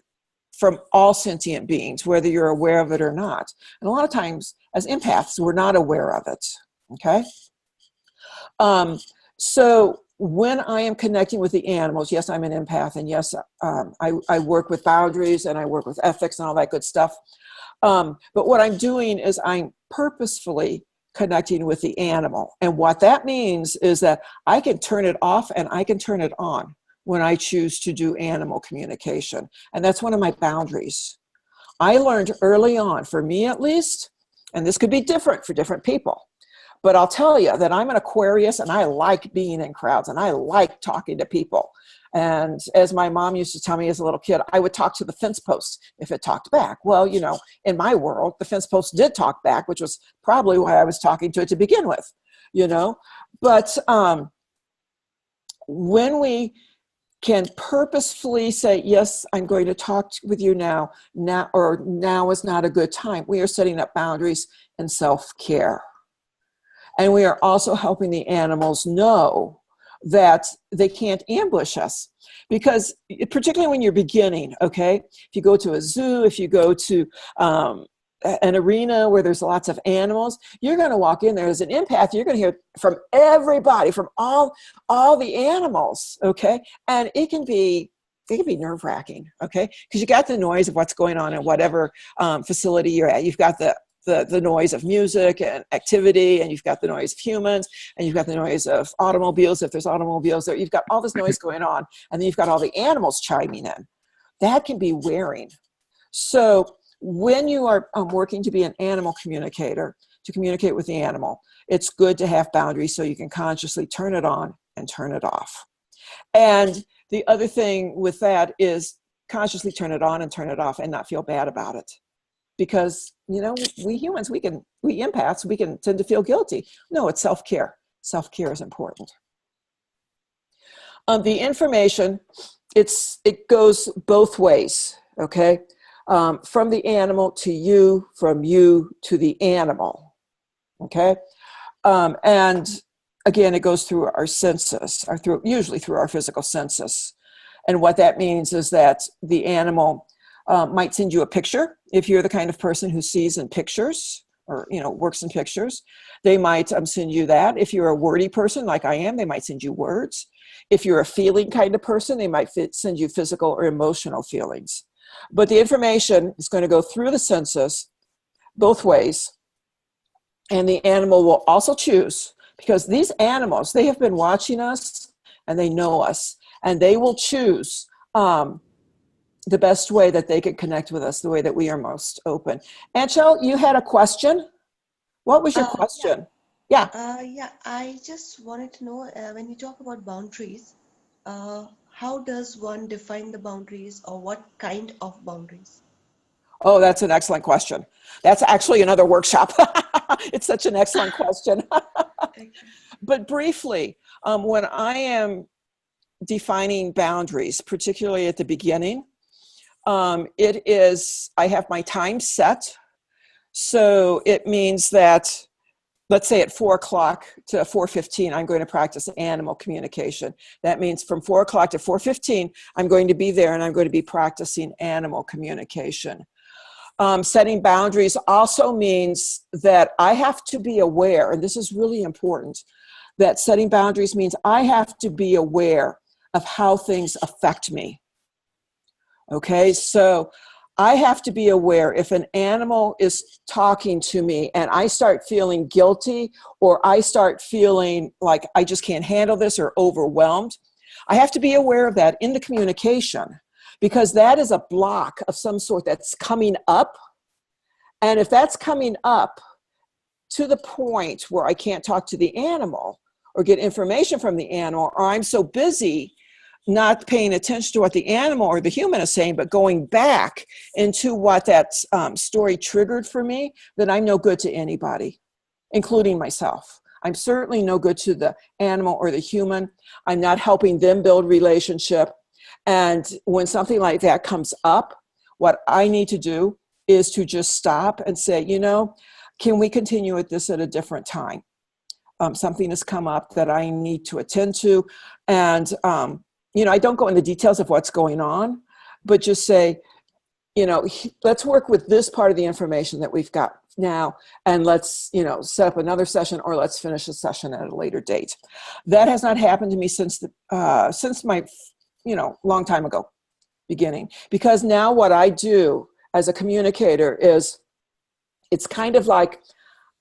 [SPEAKER 1] from all sentient beings, whether you're aware of it or not. And a lot of times, as empaths, we're not aware of it, okay? So when I am connecting with the animals, yes, I'm an empath, and yes, I work with boundaries, and I work with ethics and all that good stuff. But what I'm doing is I'm purposefully connecting with the animal. And what that means is that I can turn it off and I can turn it on when I choose to do animal communication. And that's one of my boundaries. I learned early on, for me at least, and this could be different for different people, but I'll tell you that I'm an Aquarius and I like being in crowds and I like talking to people. And as my mom used to tell me as a little kid, I would talk to the fence post if it talked back. Well, you know, in my world, the fence post did talk back, which was probably why I was talking to it to begin with, you know. But when we can purposefully say, yes, I'm going to talk with you now, or now is not a good time, we are setting up boundaries and self-care. And we are also helping the animals know that they can't ambush us. Because particularly when you're beginning, okay, if you go to a zoo, if you go to an arena where there's lots of animals, you're going to walk in there as an empath, you're going to hear from everybody, from all the animals, okay? And it can be nerve-wracking, okay? Because you got the noise of what's going on in whatever facility you're at. You've got the noise of music and activity, and you've got the noise of humans, and you've got the noise of automobiles, if there's automobiles there. You've got all this noise going on, and then you've got all the animals chiming in. That can be wearing. So when you are working to be an animal communicator, to communicate with the animal, it's good to have boundaries so you can consciously turn it on and turn it off. And the other thing with that is consciously turn it on and turn it off and not feel bad about it. Because, you know, we humans, we empaths, we can tend to feel guilty. No, it's self-care. Self-care is important. The information, it goes both ways, okay? From the animal to you, from you to the animal, okay? And again, it goes through our senses, usually through our physical senses. And what that means is that the animal might send you a picture. If you're the kind of person who sees in pictures or, you know, works in pictures, they might send you that. If you're a wordy person like I am, they might send you words. If you're a feeling kind of person, they might send you physical or emotional feelings. But the information is going to go through the senses both ways. And the animal will also choose, because these animals, they have been watching us and they know us, and they will choose the best way that they can connect with us, the way that we are most open. Anchel, you had a question? What was your question? Yeah.
[SPEAKER 3] I just wanted to know, when you talk about boundaries, how does one define the boundaries, or what kind of boundaries?
[SPEAKER 1] Oh, that's an excellent question. That's actually another workshop. It's such an excellent question.
[SPEAKER 3] Okay.
[SPEAKER 1] But briefly, when I am defining boundaries, particularly at the beginning, it is, I have my time set. So it means that let's say at 4 o'clock to 4:15, I'm going to practice animal communication. That means from 4 o'clock to 4:15, I'm going to be there and I'm going to be practicing animal communication. Setting boundaries also means that I have to be aware, and this is really important, that setting boundaries means I have to be aware of how things affect me. Okay, so I have to be aware if an animal is talking to me and I start feeling guilty, or I start feeling like I just can't handle this or overwhelmed. I have to be aware of that in the communication, because that is a block of some sort that's coming up. And if that's coming up to the point where I can't talk to the animal or get information from the animal, or I'm so busy not paying attention to what the animal or the human is saying, but going back into what that story triggered for me, then I'm no good to anybody, including myself. I'm certainly no good to the animal or the human. I'm not helping them build relationship. And when something like that comes up, what I need to do is to just stop and say, you know, can we continue with this at a different time? Something has come up that I need to attend to. And, you know, I don't go into details of what's going on, but just say, you know, let's work with this part of the information that we've got now, and let's, you know, set up another session, or let's finish the session at a later date. That has not happened to me since my, you know, long time ago beginning, because now what I do as a communicator is, it's kind of like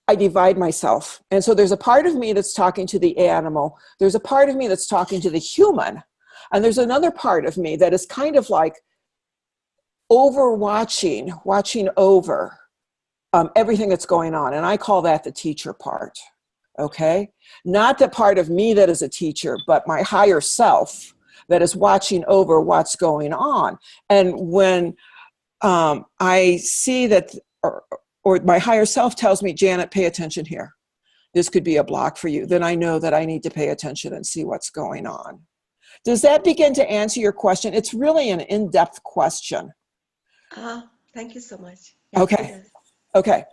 [SPEAKER 1] I divide myself. And so there's a part of me that's talking to the animal. There's a part of me that's talking to the human. And there's another part of me that is kind of like watching over everything that's going on. And I call that the teacher part. Okay? Not the part of me that is a teacher, but my higher self that is watching over what's going on. And when I see that, or my higher self tells me, Janet, pay attention here. This could be a block for you. Then I know that I need to pay attention and see what's going on. Does that begin to answer your question? It's really an in-depth question.
[SPEAKER 3] Thank you so much. Yes,
[SPEAKER 1] okay. Okay.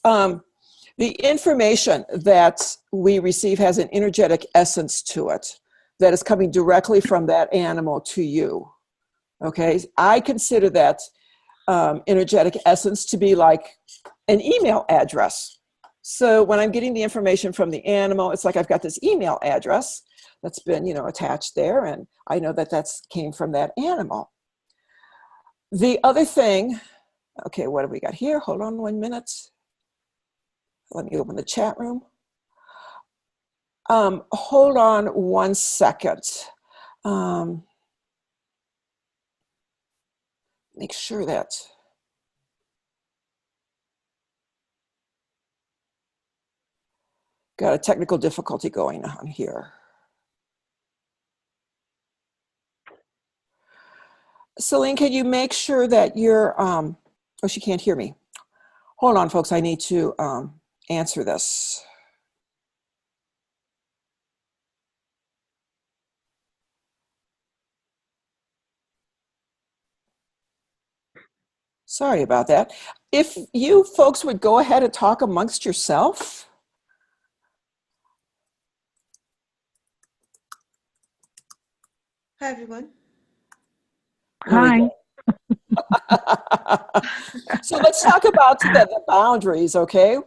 [SPEAKER 1] The information that we receive has an energetic essence to it that is coming directly from that animal to you. Okay. I consider that energetic essence to be like an email address. So when I'm getting the information from the animal, it's like I've got this email address that's been, you know, attached there, and I know that that's came from that animal. The other thing, okay, what have we got here? Hold on 1 minute. Let me open the chat room. Hold on 1 second. Make sure that got a technical difficulty going on here. Celine, can you make sure that you're, oh, she can't hear me. Hold on, folks, I need to answer this. Sorry about that. If you folks would go ahead and talk amongst yourself.
[SPEAKER 3] Hi, everyone.
[SPEAKER 2] Hi.
[SPEAKER 1] So let's talk about the boundaries, okay?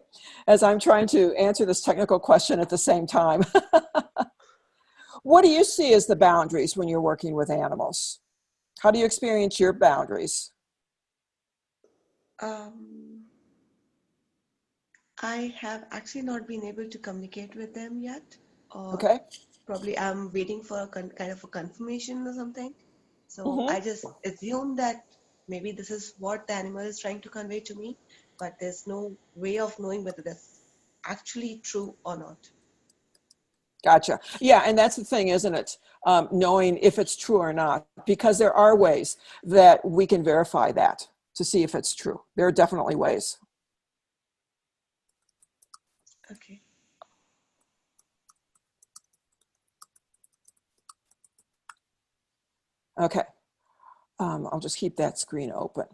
[SPEAKER 1] As I'm trying to answer this technical question at the same time. What do you see as the boundaries when you're working with animals? How do you experience your boundaries?
[SPEAKER 3] I have actually not been able to communicate with them yet, or
[SPEAKER 1] Okay.
[SPEAKER 3] probably I'm waiting for a kind of a confirmation or something. So
[SPEAKER 1] Mm-hmm.
[SPEAKER 3] I just assume that maybe this is what the animal is trying to convey to me, but there's no way of knowing whether that's actually true or not.
[SPEAKER 1] Gotcha. Yeah, and that's the thing, isn't it? Knowing if it's true or not, because there are ways that we can verify that to see if it's true. There are definitely ways.
[SPEAKER 3] Okay.
[SPEAKER 1] Okay. I'll just keep that screen open.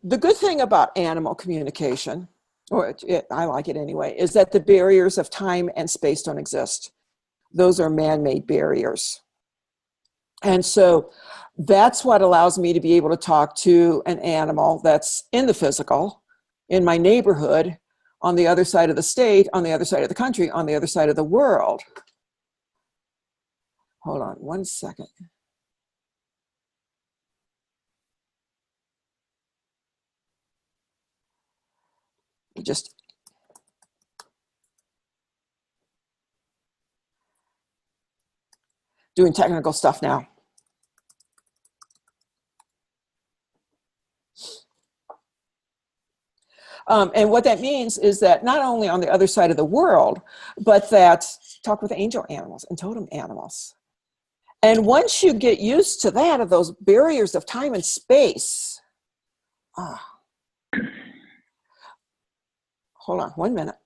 [SPEAKER 1] The good thing about animal communication I like it anyway, is that the barriers of time and space don't exist. Those are man-made barriers. And so that's what allows me to be able to talk to an animal that's in the physical, in my neighborhood, on the other side of the state, on the other side of the country, on the other side of the world. Hold on one second. Just doing technical stuff now. And what that means is that not only on the other side of the world, but that talk with angel animals and totem animals. And once you get used to that, of those barriers of time and space, hold on 1 minute.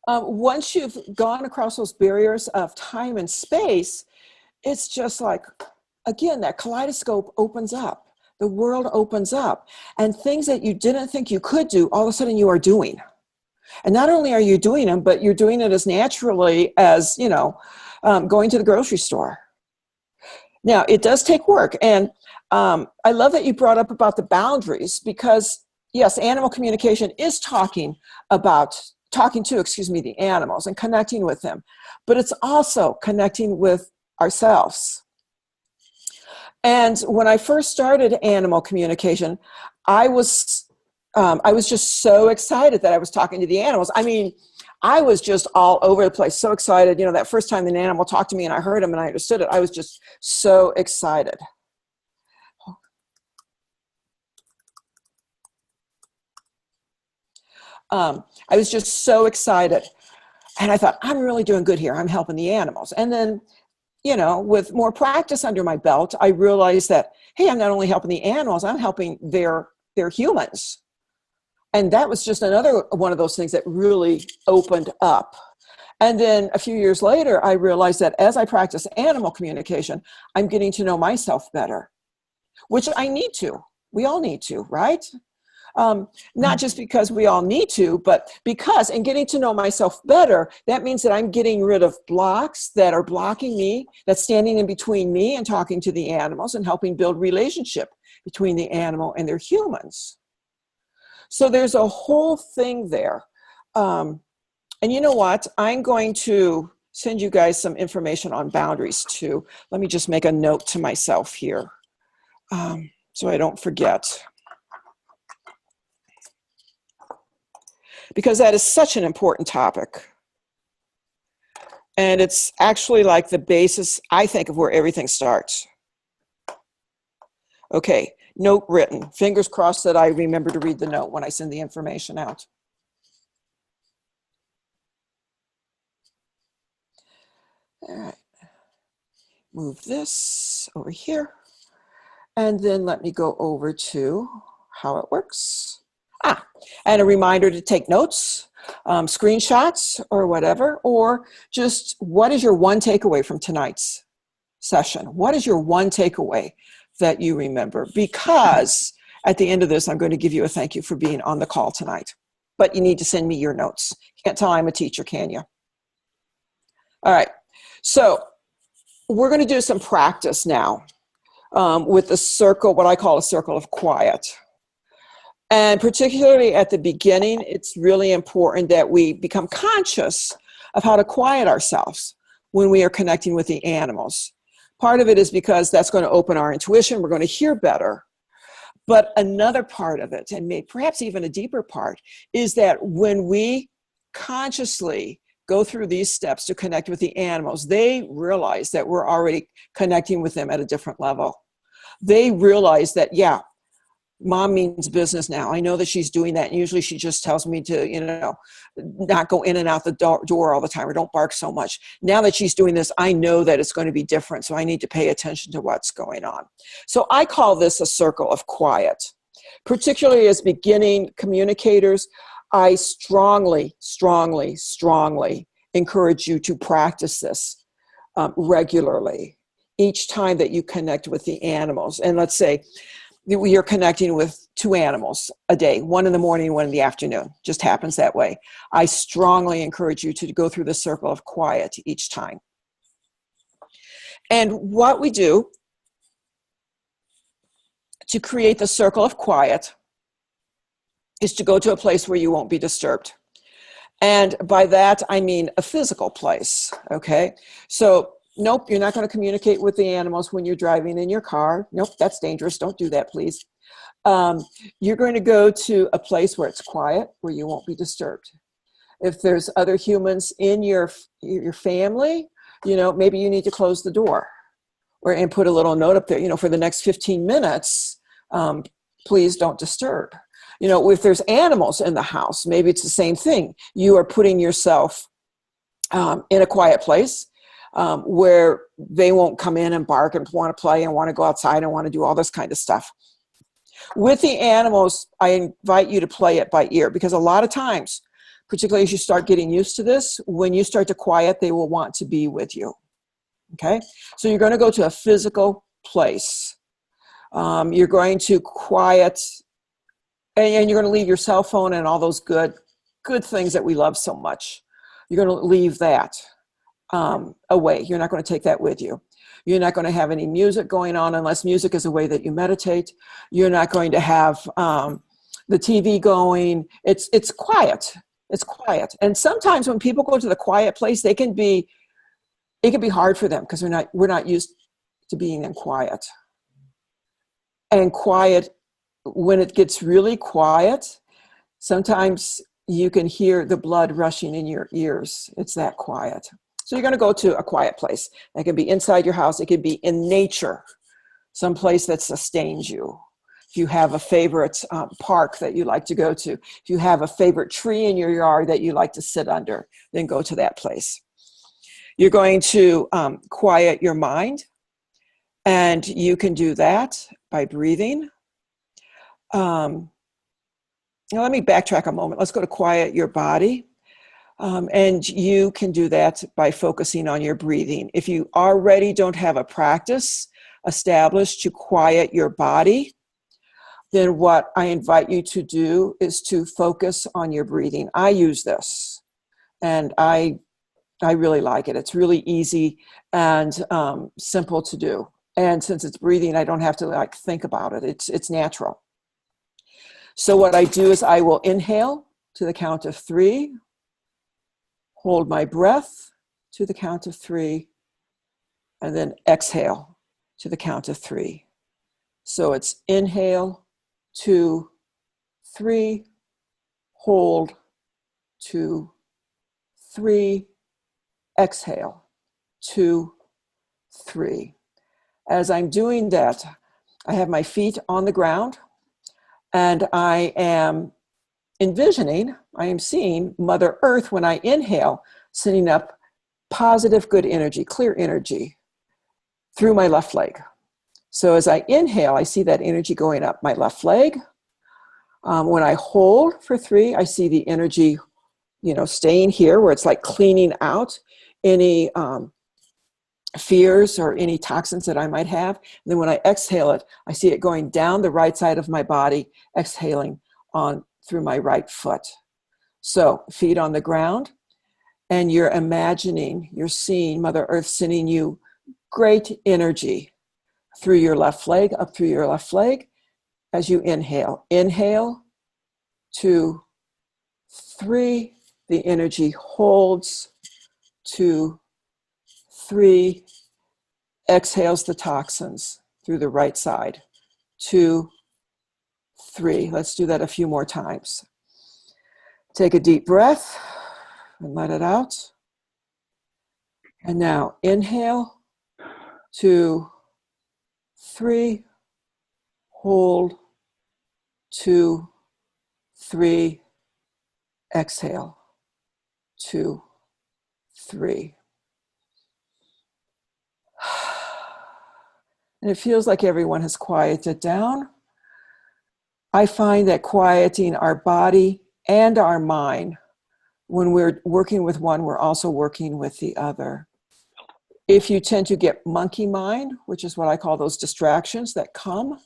[SPEAKER 1] Once you've gone across those barriers of time and space, it's just like, again, that kaleidoscope opens up. The world opens up. And things that you didn't think you could do, all of a sudden you are doing. And not only are you doing them, but you're doing it as naturally as, going to the grocery store. Now, it does take work. And I love that you brought up about the boundaries, because, yes, animal communication is talking to the animals and connecting with them. But it's also connecting with ourselves. And when I first started animal communication, I was just so excited that I was talking to the animals. I mean, I was just all over the place, so excited. That first time an animal talked to me and I heard him and I understood it, I was just so excited. I was just so excited. And I thought, I'm really doing good here. I'm helping the animals. And then, with more practice under my belt, I realized that, hey, I'm not only helping the animals, I'm helping their humans. And that was just another one of those things that really opened up. And then a few years later, I realized that as I practice animal communication, I'm getting to know myself better, which I need to. We all need to, right? Not just because we all need to, but because in getting to know myself better, that means that I'm getting rid of blocks that are blocking me, that's standing in between me and talking to the animals and helping build relationship between the animal and their humans. So there's a whole thing there. And you know what? I'm going to send you guys some information on boundaries too. Let me just make a note to myself here so I don't forget. Because that is such an important topic. And it's actually like the basis, I think, of where everything starts. Okay, note written. Fingers crossed that I remember to read the note when I send the information out. All right. Move this over here. And then let me go over to how it works. And a reminder to take notes, screenshots or whatever, or just what is your one takeaway from tonight's session? What is your one takeaway that you remember? Because at the end of this, I'm going to give you a thank you for being on the call tonight. But you need to send me your notes. Can't tell I'm a teacher, can you? All right. So we're going to do some practice now with the circle, what I call a circle of quiet. And particularly at the beginning, it's really important that we become conscious of how to quiet ourselves when we are connecting with the animals. Part of it is because that's going to open our intuition. We're going to hear better. But another part of it, and maybe perhaps even a deeper part, is that when we consciously go through these steps to connect with the animals, they realize that we're already connecting with them at a different level. They realize that, yeah, Mom means business now. I know that she's doing that. And usually she just tells me to, not go in and out the door all the time or don't bark so much. Now that she's doing this, I know that it's going to be different. So I need to pay attention to what's going on. So I call this a circle of quiet. Particularly as beginning communicators, I strongly, strongly, strongly encourage you to practice this regularly each time that you connect with the animals. And let's say you're connecting with 2 animals a day, one in the morning, one in the afternoon. Just happens that way. I strongly encourage you to go through the circle of quiet each time. And what we do to create the circle of quiet is to go to a place where you won't be disturbed. And by that, I mean a physical place, okay? So, nope, you're not going to communicate with the animals when you're driving in your car. Nope, that's dangerous. Don't do that, please. You're going to go to a place where it's quiet, where you won't be disturbed. If there's other humans in your family, maybe you need to close the door and put a little note up there, for the next 15 minutes, please don't disturb. If there's animals in the house, maybe it's the same thing. You are putting yourself in a quiet place where they won't come in and bark and want to play and want to go outside and want to do all this kind of stuff. With the animals, I invite you to play it by ear, because a lot of times, particularly as you start getting used to this, when you start to quiet, they will want to be with you. Okay? So you're going to go to a physical place. You're going to quiet, and you're going to leave your cell phone and all those good things that we love so much. You're going to leave that away. You're not going to take that with you. You're not going to have any music going on unless music is a way that you meditate. You're not going to have the TV going. It's quiet. It's quiet. And sometimes when people go to the quiet place, it can be hard for them because we're not used to being in quiet. And quiet, when it gets really quiet, sometimes you can hear the blood rushing in your ears. It's that quiet. So you're going to go to a quiet place. That can be inside your house. It can be in nature, someplace that sustains you. If you have a favorite park that you like to go to, if you have a favorite tree in your yard that you like to sit under, then go to that place. You're going to quiet your mind, and you can do that by breathing. Now let me backtrack a moment. Let's go to quiet your body. And you can do that by focusing on your breathing. If you already don't have a practice established to quiet your body, then what I invite you to do is to focus on your breathing. I use this, and I really like it. It's really easy and simple to do. And since it's breathing, I don't have to think about it. It's natural. So what I do is I will inhale to the count of 3. Hold my breath to the count of 3, and then exhale to the count of 3. So it's inhale, 2, 3, hold, 2, 3, exhale, 2, 3. As I'm doing that, I have my feet on the ground, and I am seeing Mother Earth when I inhale, sending up positive, good energy, clear energy through my left leg. So as I inhale, I see that energy going up my left leg. When I hold for 3, I see the energy, staying here where it's like cleaning out any fears or any toxins that I might have. And then when I exhale it, I see it going down the right side of my body, exhaling on through my right foot. So feet on the ground, and you're seeing Mother Earth sending you great energy through your left leg, up through your left leg, as you inhale. Inhale, 2, 3, the energy holds, 2, 3, exhales the toxins through the right side, 2, 3. Let's do that a few more times. Take a deep breath and let it out. And now inhale, 2, 3, hold, 2, 3, exhale, 2, 3. And it feels like everyone has quieted down. I find that quieting our body and our mind. When we're working with one, we're also working with the other. If you tend to get monkey mind, which is what I call those distractions that come,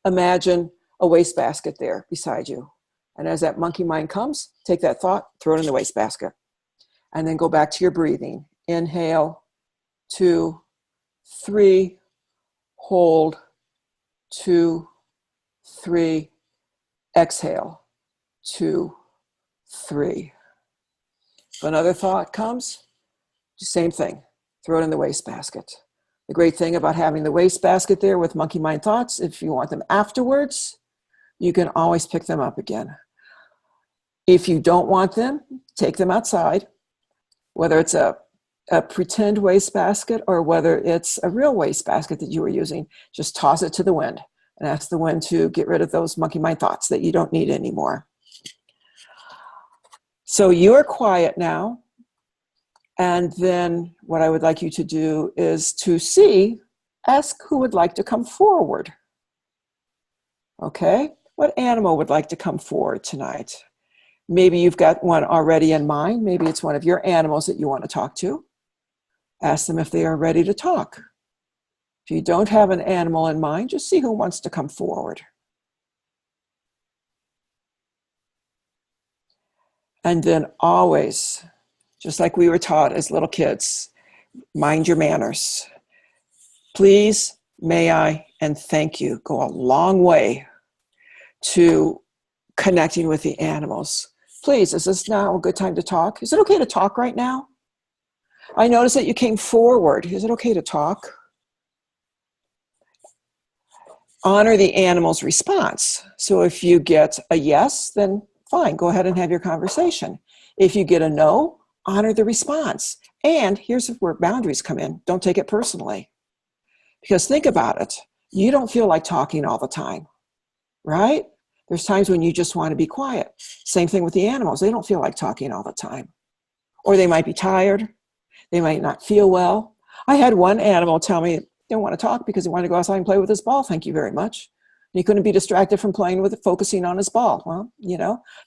[SPEAKER 1] imagine a wastebasket there beside you. And as that monkey mind comes, take that thought, throw it in the wastebasket. And then go back to your breathing. Inhale, 2, 3, hold, 2, 3, exhale, 2, 3. If another thought comes, same thing, throw it in the wastebasket. The great thing about having the wastebasket there with monkey mind thoughts, if you want them afterwards, you can always pick them up again. If you don't want them, take them outside, whether it's a pretend wastebasket or whether it's a real wastebasket that you were using, just toss it to the wind and ask the wind to get rid of those monkey mind thoughts that you don't need anymore. So you are quiet now. And then what I would like you to do is to ask who would like to come forward. Okay, what animal would like to come forward tonight? Maybe you've got one already in mind. Maybe it's one of your animals that you want to talk to. Ask them if they are ready to talk. If you don't have an animal in mind, just see who wants to come forward. And then always, just like we were taught as little kids, mind your manners. Please, may I, and thank you go a long way to connecting with the animals. Please, is this now a good time to talk? Is it okay to talk right now? I noticed that you came forward. Is it okay to talk? Honor the animal's response. So if you get a yes, then fine, go ahead and have your conversation. If you get a no, honor the response. And here's where boundaries come in. Don't take it personally. Because think about it. You don't feel like talking all the time, right? There's times when you just want to be quiet. Same thing with the animals. They don't feel like talking all the time. Or they might be tired. They might not feel well. I had one animal tell me he didn't want to talk because he wanted to go outside and play with his ball. Thank you very much. He couldn't be distracted from playing with it, focusing on his ball. Well,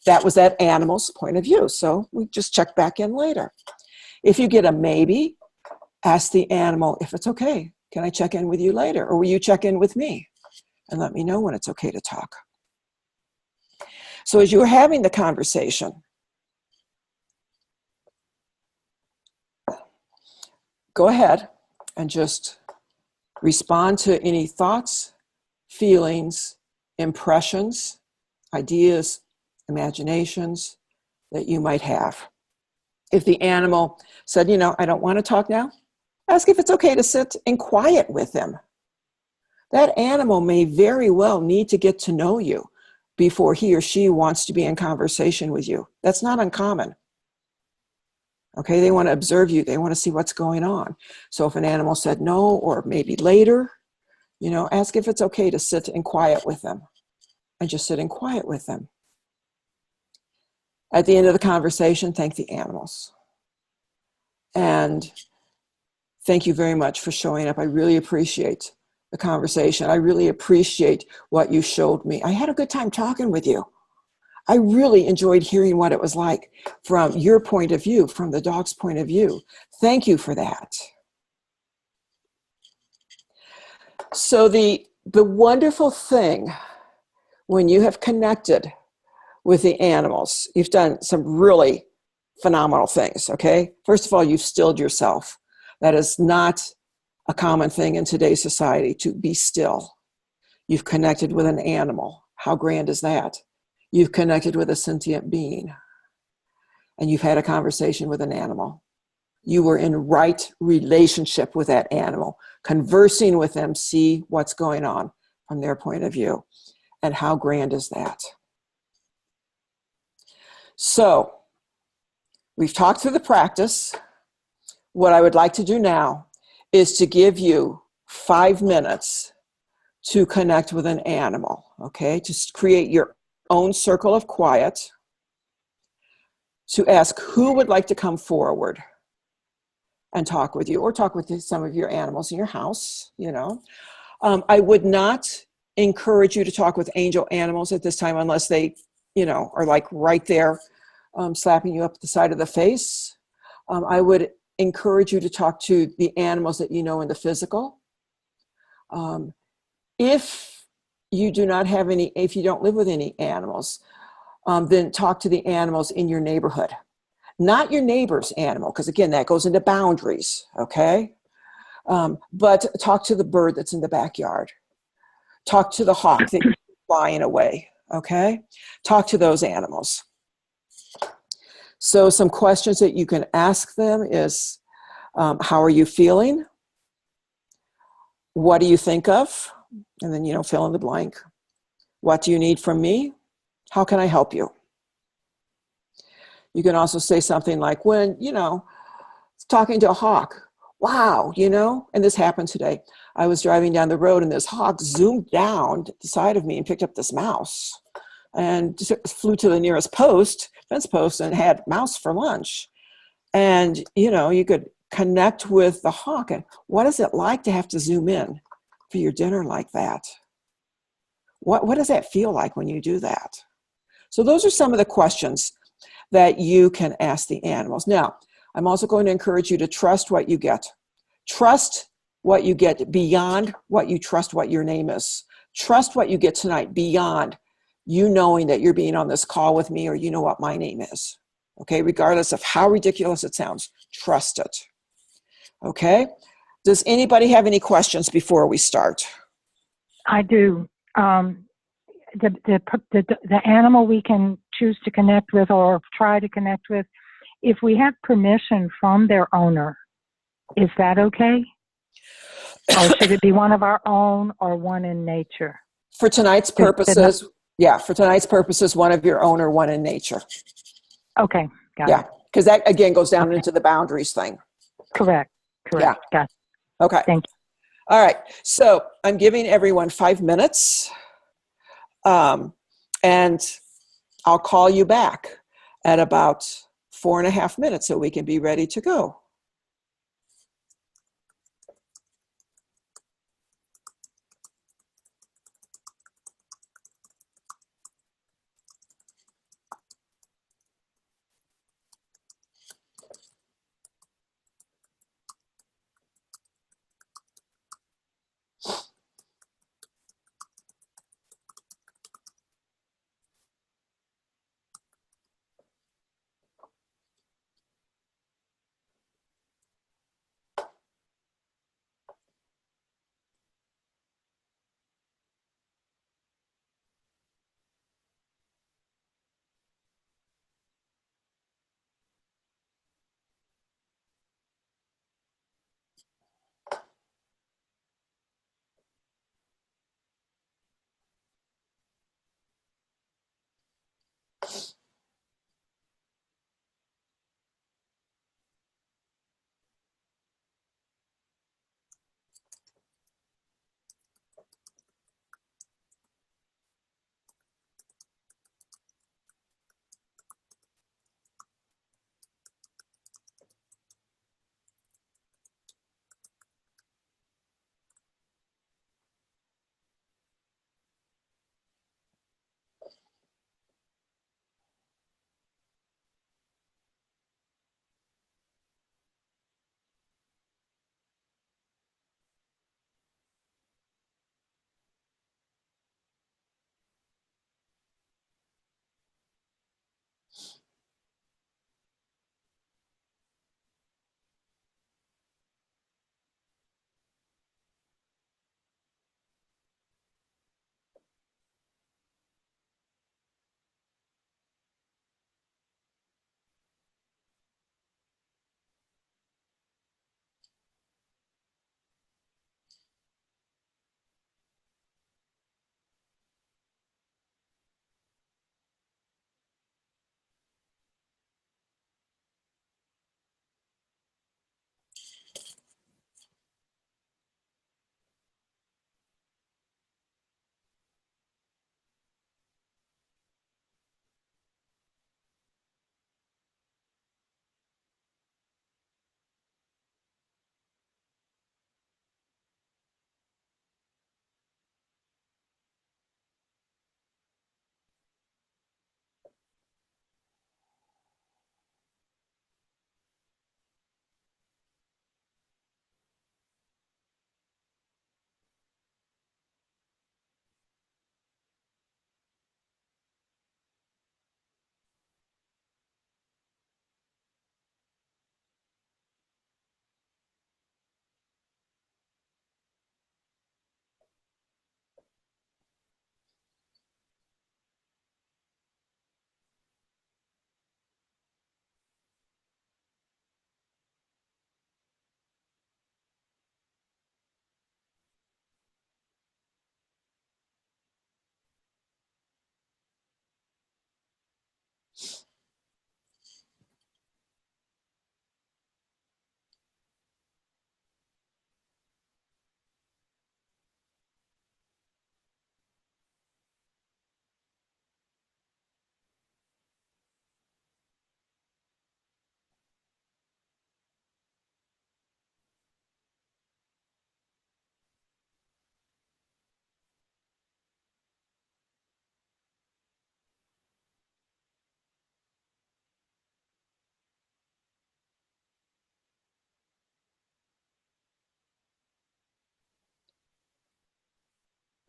[SPEAKER 1] that was that animal's point of view. So we just check back in later. If you get a maybe, ask the animal if it's okay. Can I check in with you later? Or will you check in with me? And let me know when it's okay to talk. So as you're having the conversation, go ahead and just respond to any thoughts, feelings, impressions, ideas, imaginations that you might have. If the animal said, I don't want to talk now, ask if it's okay to sit in quiet with them. That animal may very well need to get to know you before he or she wants to be in conversation with you. That's not uncommon. Okay, they want to observe you. They want to see what's going on. So if an animal said no, or maybe later, ask if it's okay to sit in quiet with them and just sit in quiet with them. At the end of the conversation, thank the animals. And thank you very much for showing up. I really appreciate the conversation. I really appreciate what you showed me. I had a good time talking with you. I really enjoyed hearing what it was like from your point of view, from the dog's point of view. Thank you for that. So the wonderful thing when you have connected with the animals, you've done some really phenomenal things, okay? First of all, you've stilled yourself. That is not a common thing in today's society, to be still. You've connected with an animal. How grand is that? You've connected with a sentient being. And you've had a conversation with an animal. You were in right relationship with that animal, conversing with them, see what's going on from their point of view. And how grand is that? So, we've talked through the practice. What I would like to do now is to give you 5 minutes to connect with an animal, okay? To create your own circle of quiet, to ask who would like to come forward and talk with you, or talk with some of your animals in your house, I would not encourage you to talk with angel animals at this time unless they are like right there, slapping you up the side of the face, I would encourage you to talk to the animals that you know in the physical. If you do not have any, if you don't live with any animals, then talk to the animals in your neighborhood. Not your neighbor's animal, because again, that goes into boundaries, okay? But talk to the bird that's in the backyard. Talk to the hawk that's flying away, okay? Talk to those animals. So some questions that you can ask them is, how are you feeling? What do you think of? And then, fill in the blank. What do you need from me? How can I help you? You can also say something like, when, talking to a hawk, wow, and this happened today. I was driving down the road and this hawk zoomed down to the side of me and picked up this mouse and flew to the nearest fence post, and had mouse for lunch. And, you could connect with the hawk. And what is it like to have to zoom in for your dinner like that? What does that feel like when you do that? So those are some of the questions that you can ask the animals. Now, I'm also going to encourage you to trust what you get. Trust what you get beyond what you trust what your name is. Trust what you get tonight beyond you knowing that you're being on this call with me, or you know what my name is. Okay, regardless of how ridiculous it sounds, trust it. Okay, does anybody have any questions before we start?
[SPEAKER 2] I do. The animal we can choose to connect with or try to connect with, if we have permission from their owner, is that okay? Or should it be one of our own or one in nature?
[SPEAKER 1] For tonight's purposes, one of your own or one in nature.
[SPEAKER 2] Okay, got it.
[SPEAKER 1] Yeah, because that again goes down into the boundaries thing.
[SPEAKER 2] Correct.
[SPEAKER 1] Yeah.
[SPEAKER 2] Got it.
[SPEAKER 1] Okay.
[SPEAKER 2] Thank you.
[SPEAKER 1] All right. So I'm giving everyone 5 minutes, and I'll call you back at about 4.5 minutes so we can be ready to go.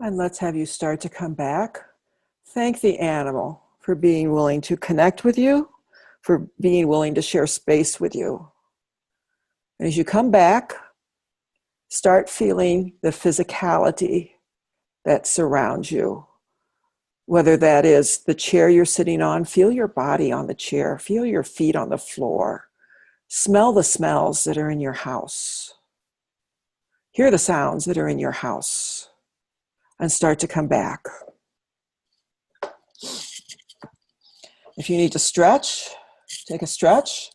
[SPEAKER 1] And let's have you start to come back. Thank the animal for being willing to connect with you, for being willing to share space with you. And as you come back, start feeling the physicality that surrounds you. Whether that is the chair you're sitting on, feel your body on the chair, feel your feet on the floor, smell the smells that are in your house, hear the sounds that are in your house, and start to come back. If you need to stretch, take a stretch.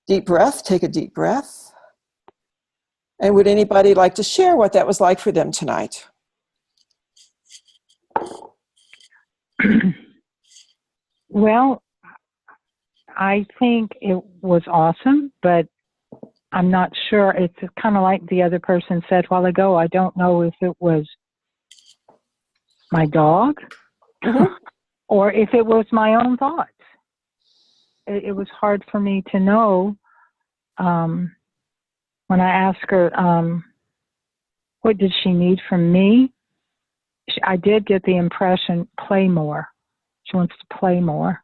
[SPEAKER 1] Deep breath, take a deep breath. And would anybody like to share what that was like for them tonight?
[SPEAKER 2] Well, I think it was awesome, but I'm not sure. It's kind of like the other person said a while ago. I don't know if it was my dog or if it was my own thoughts. It was hard for me to know when I asked her, what did she need from me? I did get the impression, play more. She wants to play more.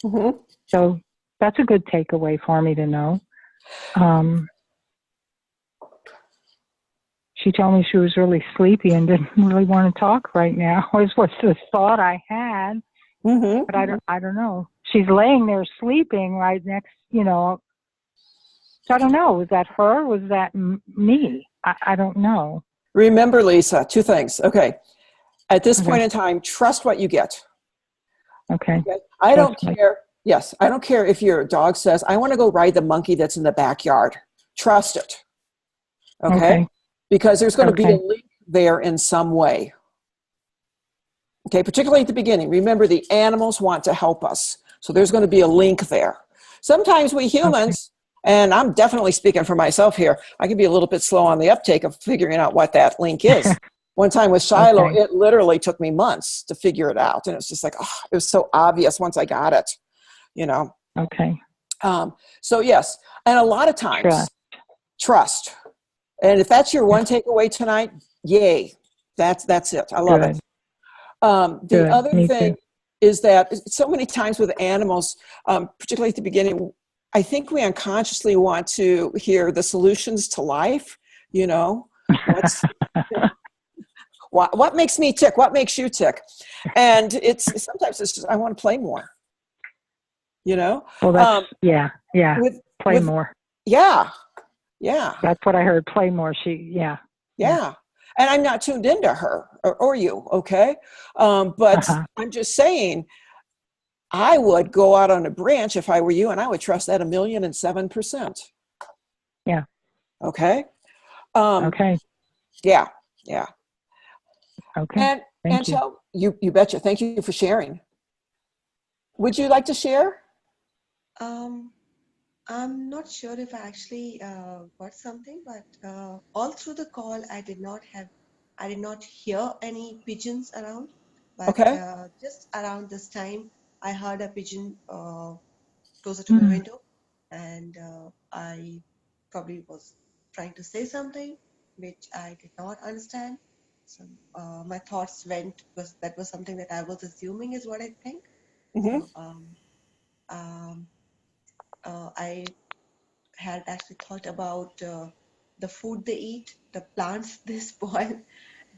[SPEAKER 1] Mm-hmm.
[SPEAKER 2] So that's a good takeaway for me to know. She told me she was really sleepy and didn't really want to talk right now. Was the thought I had, but I don't know. She's laying there sleeping right next, So I don't know. Was that her? Was that me? I don't know.
[SPEAKER 1] Remember, Lisa, two things. Okay. At this point in time, trust what you get.
[SPEAKER 2] Okay.
[SPEAKER 1] I don't care. Yes, I don't care if your dog says, I want to go ride the monkey that's in the backyard. Trust it. Okay? Because there's going to be a link there in some way. Okay, particularly at the beginning. Remember, the animals want to help us. So there's going to be a link there. Sometimes we humans, and I'm definitely speaking for myself here, I can be a little bit slow on the uptake of figuring out what that link is. One time with Shiloh, it literally took me months to figure it out. And it's just like, it was so obvious once I got it,
[SPEAKER 2] Okay.
[SPEAKER 1] So yes, and a lot of times, trust. And if that's your one takeaway tonight, yay, that's it. I love it. The other thing is that so many times with animals, particularly at the beginning, I think we unconsciously want to hear the solutions to life. What makes me tick? What makes you tick? And sometimes it's just, I want to play more. Well,
[SPEAKER 2] that's, play more.
[SPEAKER 1] Yeah.
[SPEAKER 2] That's what I heard. Play more. Yeah.
[SPEAKER 1] And I'm not tuned into her or you. Okay. But I'm just saying, I would go out on a branch if I were you, and I would trust that 1,007%.
[SPEAKER 2] Yeah.
[SPEAKER 1] Okay.
[SPEAKER 2] Okay.
[SPEAKER 1] Yeah.
[SPEAKER 2] Okay.
[SPEAKER 1] And so you betcha. Thank you for sharing. Would you like to share?
[SPEAKER 3] I'm not sure if I actually got something, but all through the call, I did not hear any pigeons around. But just around this time, I heard a pigeon closer to my window, and I probably was trying to say something which I did not understand. So my thoughts that was something that I was assuming is what I think. So I had actually thought about the food they eat, the plants they spoil,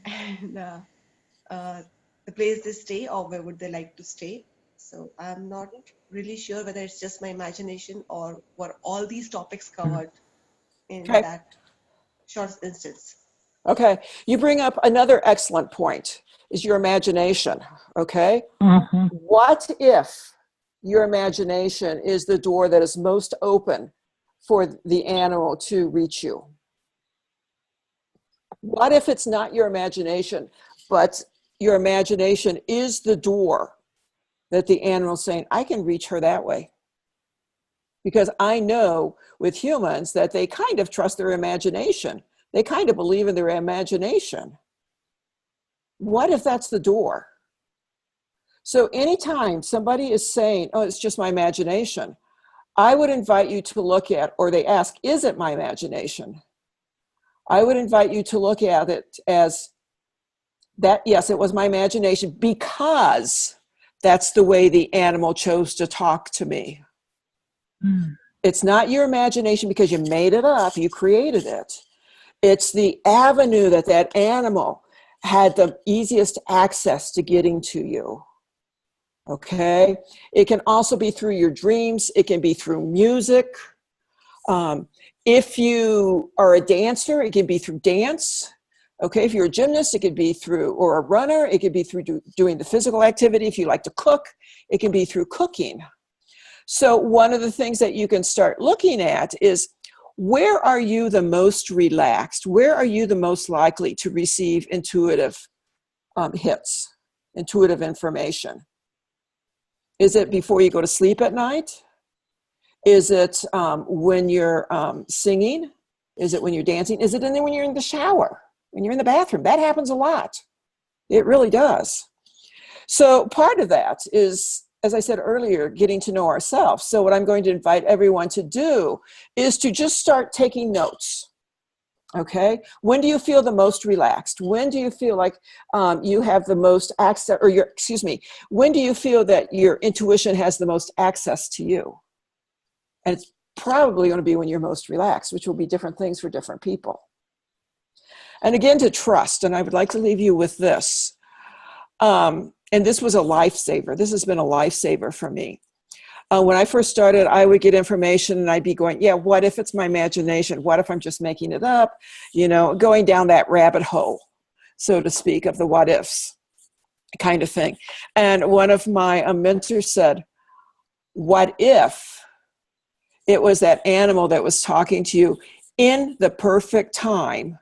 [SPEAKER 3] and the place they stay, or where would they like to stay. So I'm not really sure whether it's just my imagination or were all these topics covered in that short instance.
[SPEAKER 1] Okay. You bring up another excellent point, is your imagination. Okay. What if your imagination is the door that is most open for the animal to reach you? What if it's not your imagination, but your imagination is the door that the animal's saying, I can reach her that way? Because I know with humans that they kind of trust their imagination. They kind of believe in their imagination. What if that's the door? So anytime somebody is saying, oh, it's just my imagination, I would invite you to look at, or they ask, is it my imagination? I would invite you to look at it as, That, yes, it was my imagination because that's the way the animal chose to talk to me.
[SPEAKER 2] Mm.
[SPEAKER 1] It's not your imagination because you made it up, you created it. It's the avenue that that animal had the easiest access to getting to you. Okay? It can also be through your dreams. It can be through music. If you are a dancer, it can be through dance. Okay, if you're a gymnast, it could be through, or a runner, it could be through doing the physical activity. If you like to cook, it can be through cooking. So one of the things that you can start looking at is, where are you the most relaxed? Where are you the most likely to receive intuitive hits, intuitive information? Is it before you go to sleep at night? Is it when you're singing? Is it when you're dancing? Is it when you're in the shower? When you're in the bathroom? That happens a lot. It really does. So part of that is, as I said earlier, getting to know ourselves. So what I'm going to invite everyone to do is to just start taking notes. Okay? When do you feel the most relaxed? When do you feel like you have the most access, or when do you feel that your intuition has the most access to you? And it's probably going to be when you're most relaxed, which will be different things for different people. And again, to trust, and I would like to leave you with this. And this was a lifesaver. This has been a lifesaver for me. When I first started, I would get information and I'd be going, yeah, what if it's my imagination? What if I'm just making it up? You know, going down that rabbit hole, so to speak, of the what ifs kind of thing. And one of my mentors said, what if it was that animal that was talking to you in the perfect time,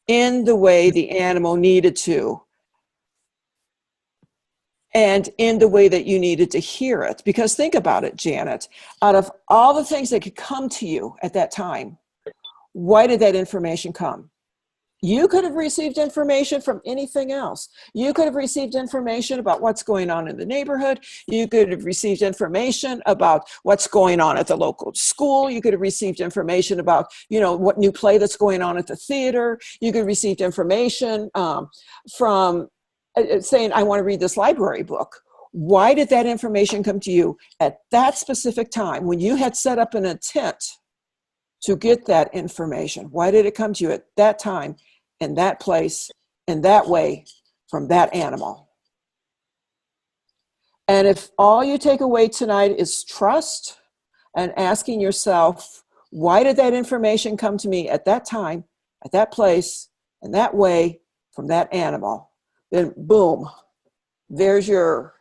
[SPEAKER 1] in the way the animal needed to, and in the way that you needed to hear it? Because think about it, Janet, out of all the things that could come to you at that time, why did that information come? You could have received information from anything else. You could have received information about what's going on in the neighborhood. You could have received information about what's going on at the local school. You could have received information about, what new play that's going on at the theater. You could have received information from saying, I want to read this library book. Why did that information come to you at that specific time when you had set up an intent to get that information? Why did it come to you at that time, in that place, in that way, from that animal? And if all you take away tonight is trust and asking yourself, why did that information come to me at that time, at that place, in that way, from that animal? Then boom, there's your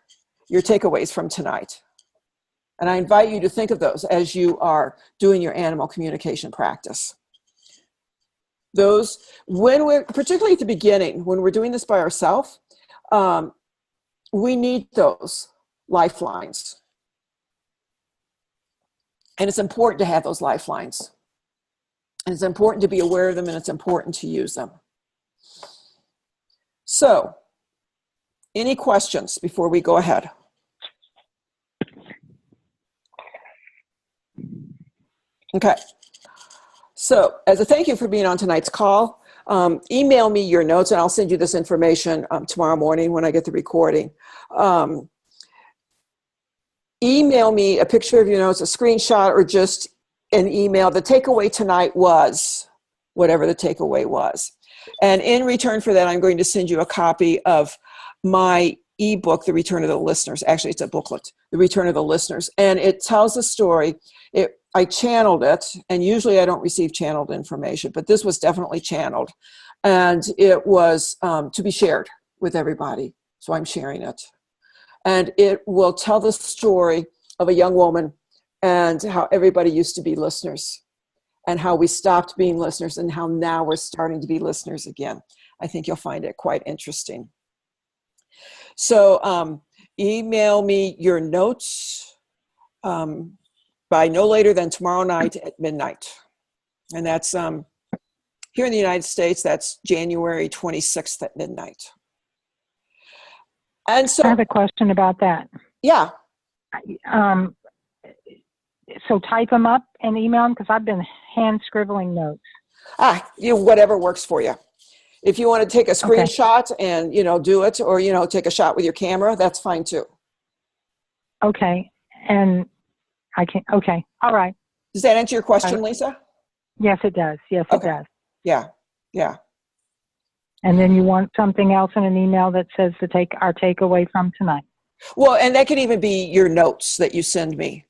[SPEAKER 1] takeaways from tonight. And I invite you to think of those as you are doing your animal communication practice. Those, particularly at the beginning, when we're doing this by ourselves, we need those lifelines. And it's important to have those lifelines. And it's important to be aware of them, and it's important to use them. So, any questions before we go ahead? Okay. So, as a thank you for being on tonight's call, email me your notes, and I'll send you this information tomorrow morning when I get the recording. Email me a picture of your notes, a screenshot, or just an email. The takeaway tonight was whatever the takeaway was. And in return for that, I'm going to send you a copy of my ebook, The Return of the Listeners. Actually, it's a booklet, The Return of the Listeners. And it tells a story. I channeled it, and usually I don't receive channeled information, but this was definitely channeled. And it was to be shared with everybody. So I'm sharing it. And it will tell the story of a young woman and how everybody used to be listeners, and how we stopped being listeners, and how now we're starting to be listeners again. I think you'll find it quite interesting. So email me your notes by no later than tomorrow night at midnight. And that's here in the United States, that's January 26th at midnight. And so
[SPEAKER 2] I have a question about that.
[SPEAKER 1] Yeah.
[SPEAKER 2] So type them up and email them, because I've been hand scribbling notes.
[SPEAKER 1] Whatever works for you. If you want to take a
[SPEAKER 2] Okay.
[SPEAKER 1] screenshot and, do it, or, take a shot with your camera, that's fine too.
[SPEAKER 2] Okay. And I can, okay. All right.
[SPEAKER 1] Does that answer your question, Lisa?
[SPEAKER 2] Yes, it does. Yes, it
[SPEAKER 1] Okay.
[SPEAKER 2] does.
[SPEAKER 1] Yeah. Yeah.
[SPEAKER 2] And then you want something else in an email that says our takeaway from tonight.
[SPEAKER 1] Well, and that could even be your notes that you send me.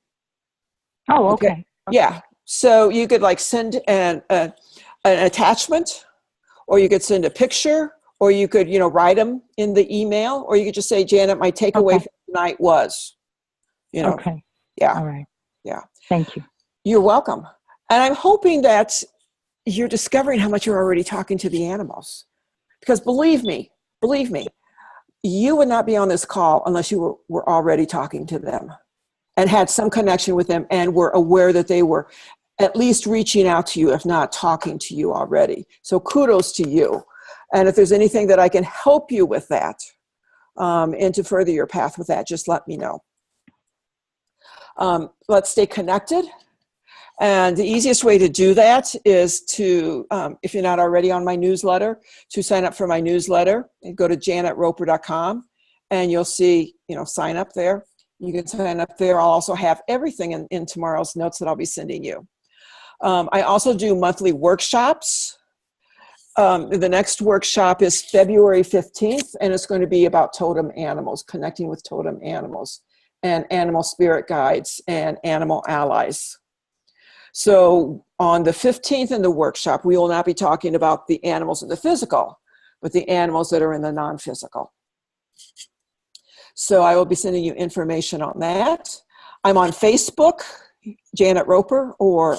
[SPEAKER 2] Oh, okay.
[SPEAKER 1] Yeah. So you could send an attachment, or you could send a picture, or you could, write them in the email, or you could just say, Janet, my takeaway from tonight was,
[SPEAKER 2] Okay.
[SPEAKER 1] Yeah.
[SPEAKER 2] All right.
[SPEAKER 1] Yeah.
[SPEAKER 2] Thank you.
[SPEAKER 1] You're welcome. And I'm hoping that you're discovering how much you're already talking to the animals. Because believe me, you would not be on this call unless you were already talking to them and had some connection with them and were aware that they were at least reaching out to you, if not talking to you already. So kudos to you. And if there's anything that I can help you with that, and to further your path with that, just let me know. Let's stay connected. And the easiest way to do that is to, if you're not already on my newsletter, to sign up for my newsletter and go to janetroper.com, and you'll see, sign up there. You can sign up there. I'll also have everything in tomorrow's notes that I'll be sending you. I also do monthly workshops. The next workshop is February 15th, and it's going to be about totem animals, connecting with totem animals and animal spirit guides and animal allies. So on the 15th in the workshop, we will not be talking about the animals in the physical, but the animals that are in the non-physical. So I will be sending you information on that. I'm on Facebook, Janet Roper, or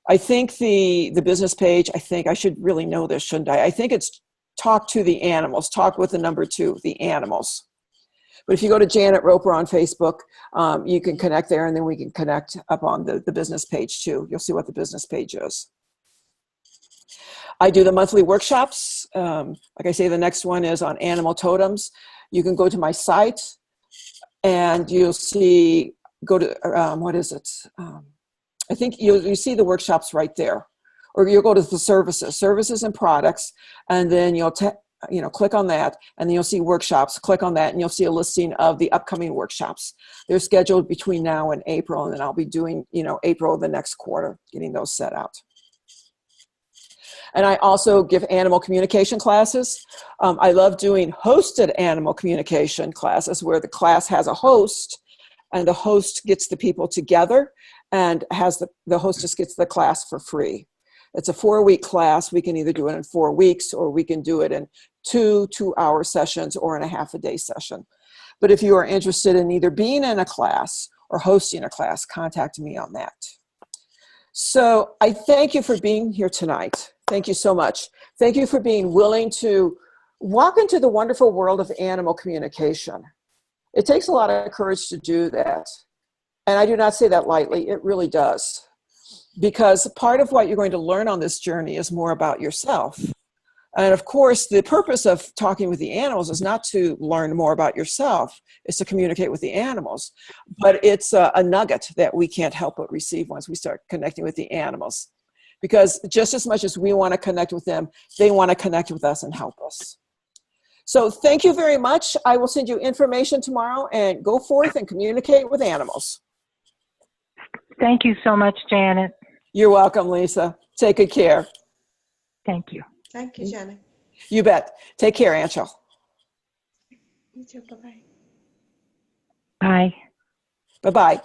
[SPEAKER 1] I think the business page, I should really know this, shouldn't I? I think it's Talk to the Animals, talk with the number 2, the animals. But if you go to Janet Roper on Facebook, you can connect there, and then we can connect up on the business page too. You'll see what the business page is. I do the monthly workshops. Like I say, the next one is on animal totems. You can go to my site, and you'll see, go to, what is it? I think you see the workshops right there. Or you'll go to the services and products, and then you'll click on that, and then you'll see workshops. Click on that, and you'll see a listing of the upcoming workshops. They're scheduled between now and April, and then I'll be doing, April of the next quarter, getting those set out. And I also give animal communication classes. I love doing hosted animal communication classes where the class has a host, and the host gets the people together, and the hostess gets the class for free. It's a 4-week class. We can either do it in 4 weeks, or we can do it in 2 2-hour sessions, or in a half-a-day session. But if you are interested in either being in a class or hosting a class, contact me on that. So I thank you for being here tonight. Thank you so much. Thank you for being willing to walk into the wonderful world of animal communication. It takes a lot of courage to do that. And I do not say that lightly. It really does. Because part of what you're going to learn on this journey is more about yourself. And of course, the purpose of talking with the animals is not to learn more about yourself, it's to communicate with the animals. But it's a nugget that we can't help but receive once we start connecting with the animals. Because just as much as we want to connect with them, they want to connect with us and help us. So thank you very much. I will send you information tomorrow, and go forth and communicate with animals.
[SPEAKER 2] Thank you so much, Janet.
[SPEAKER 1] You're welcome, Lisa. Take good care.
[SPEAKER 2] Thank you.
[SPEAKER 3] Thank you, Janet.
[SPEAKER 1] You bet. Take care, Anshel.
[SPEAKER 3] You too. Bye-bye.
[SPEAKER 2] Bye.
[SPEAKER 1] Bye-bye.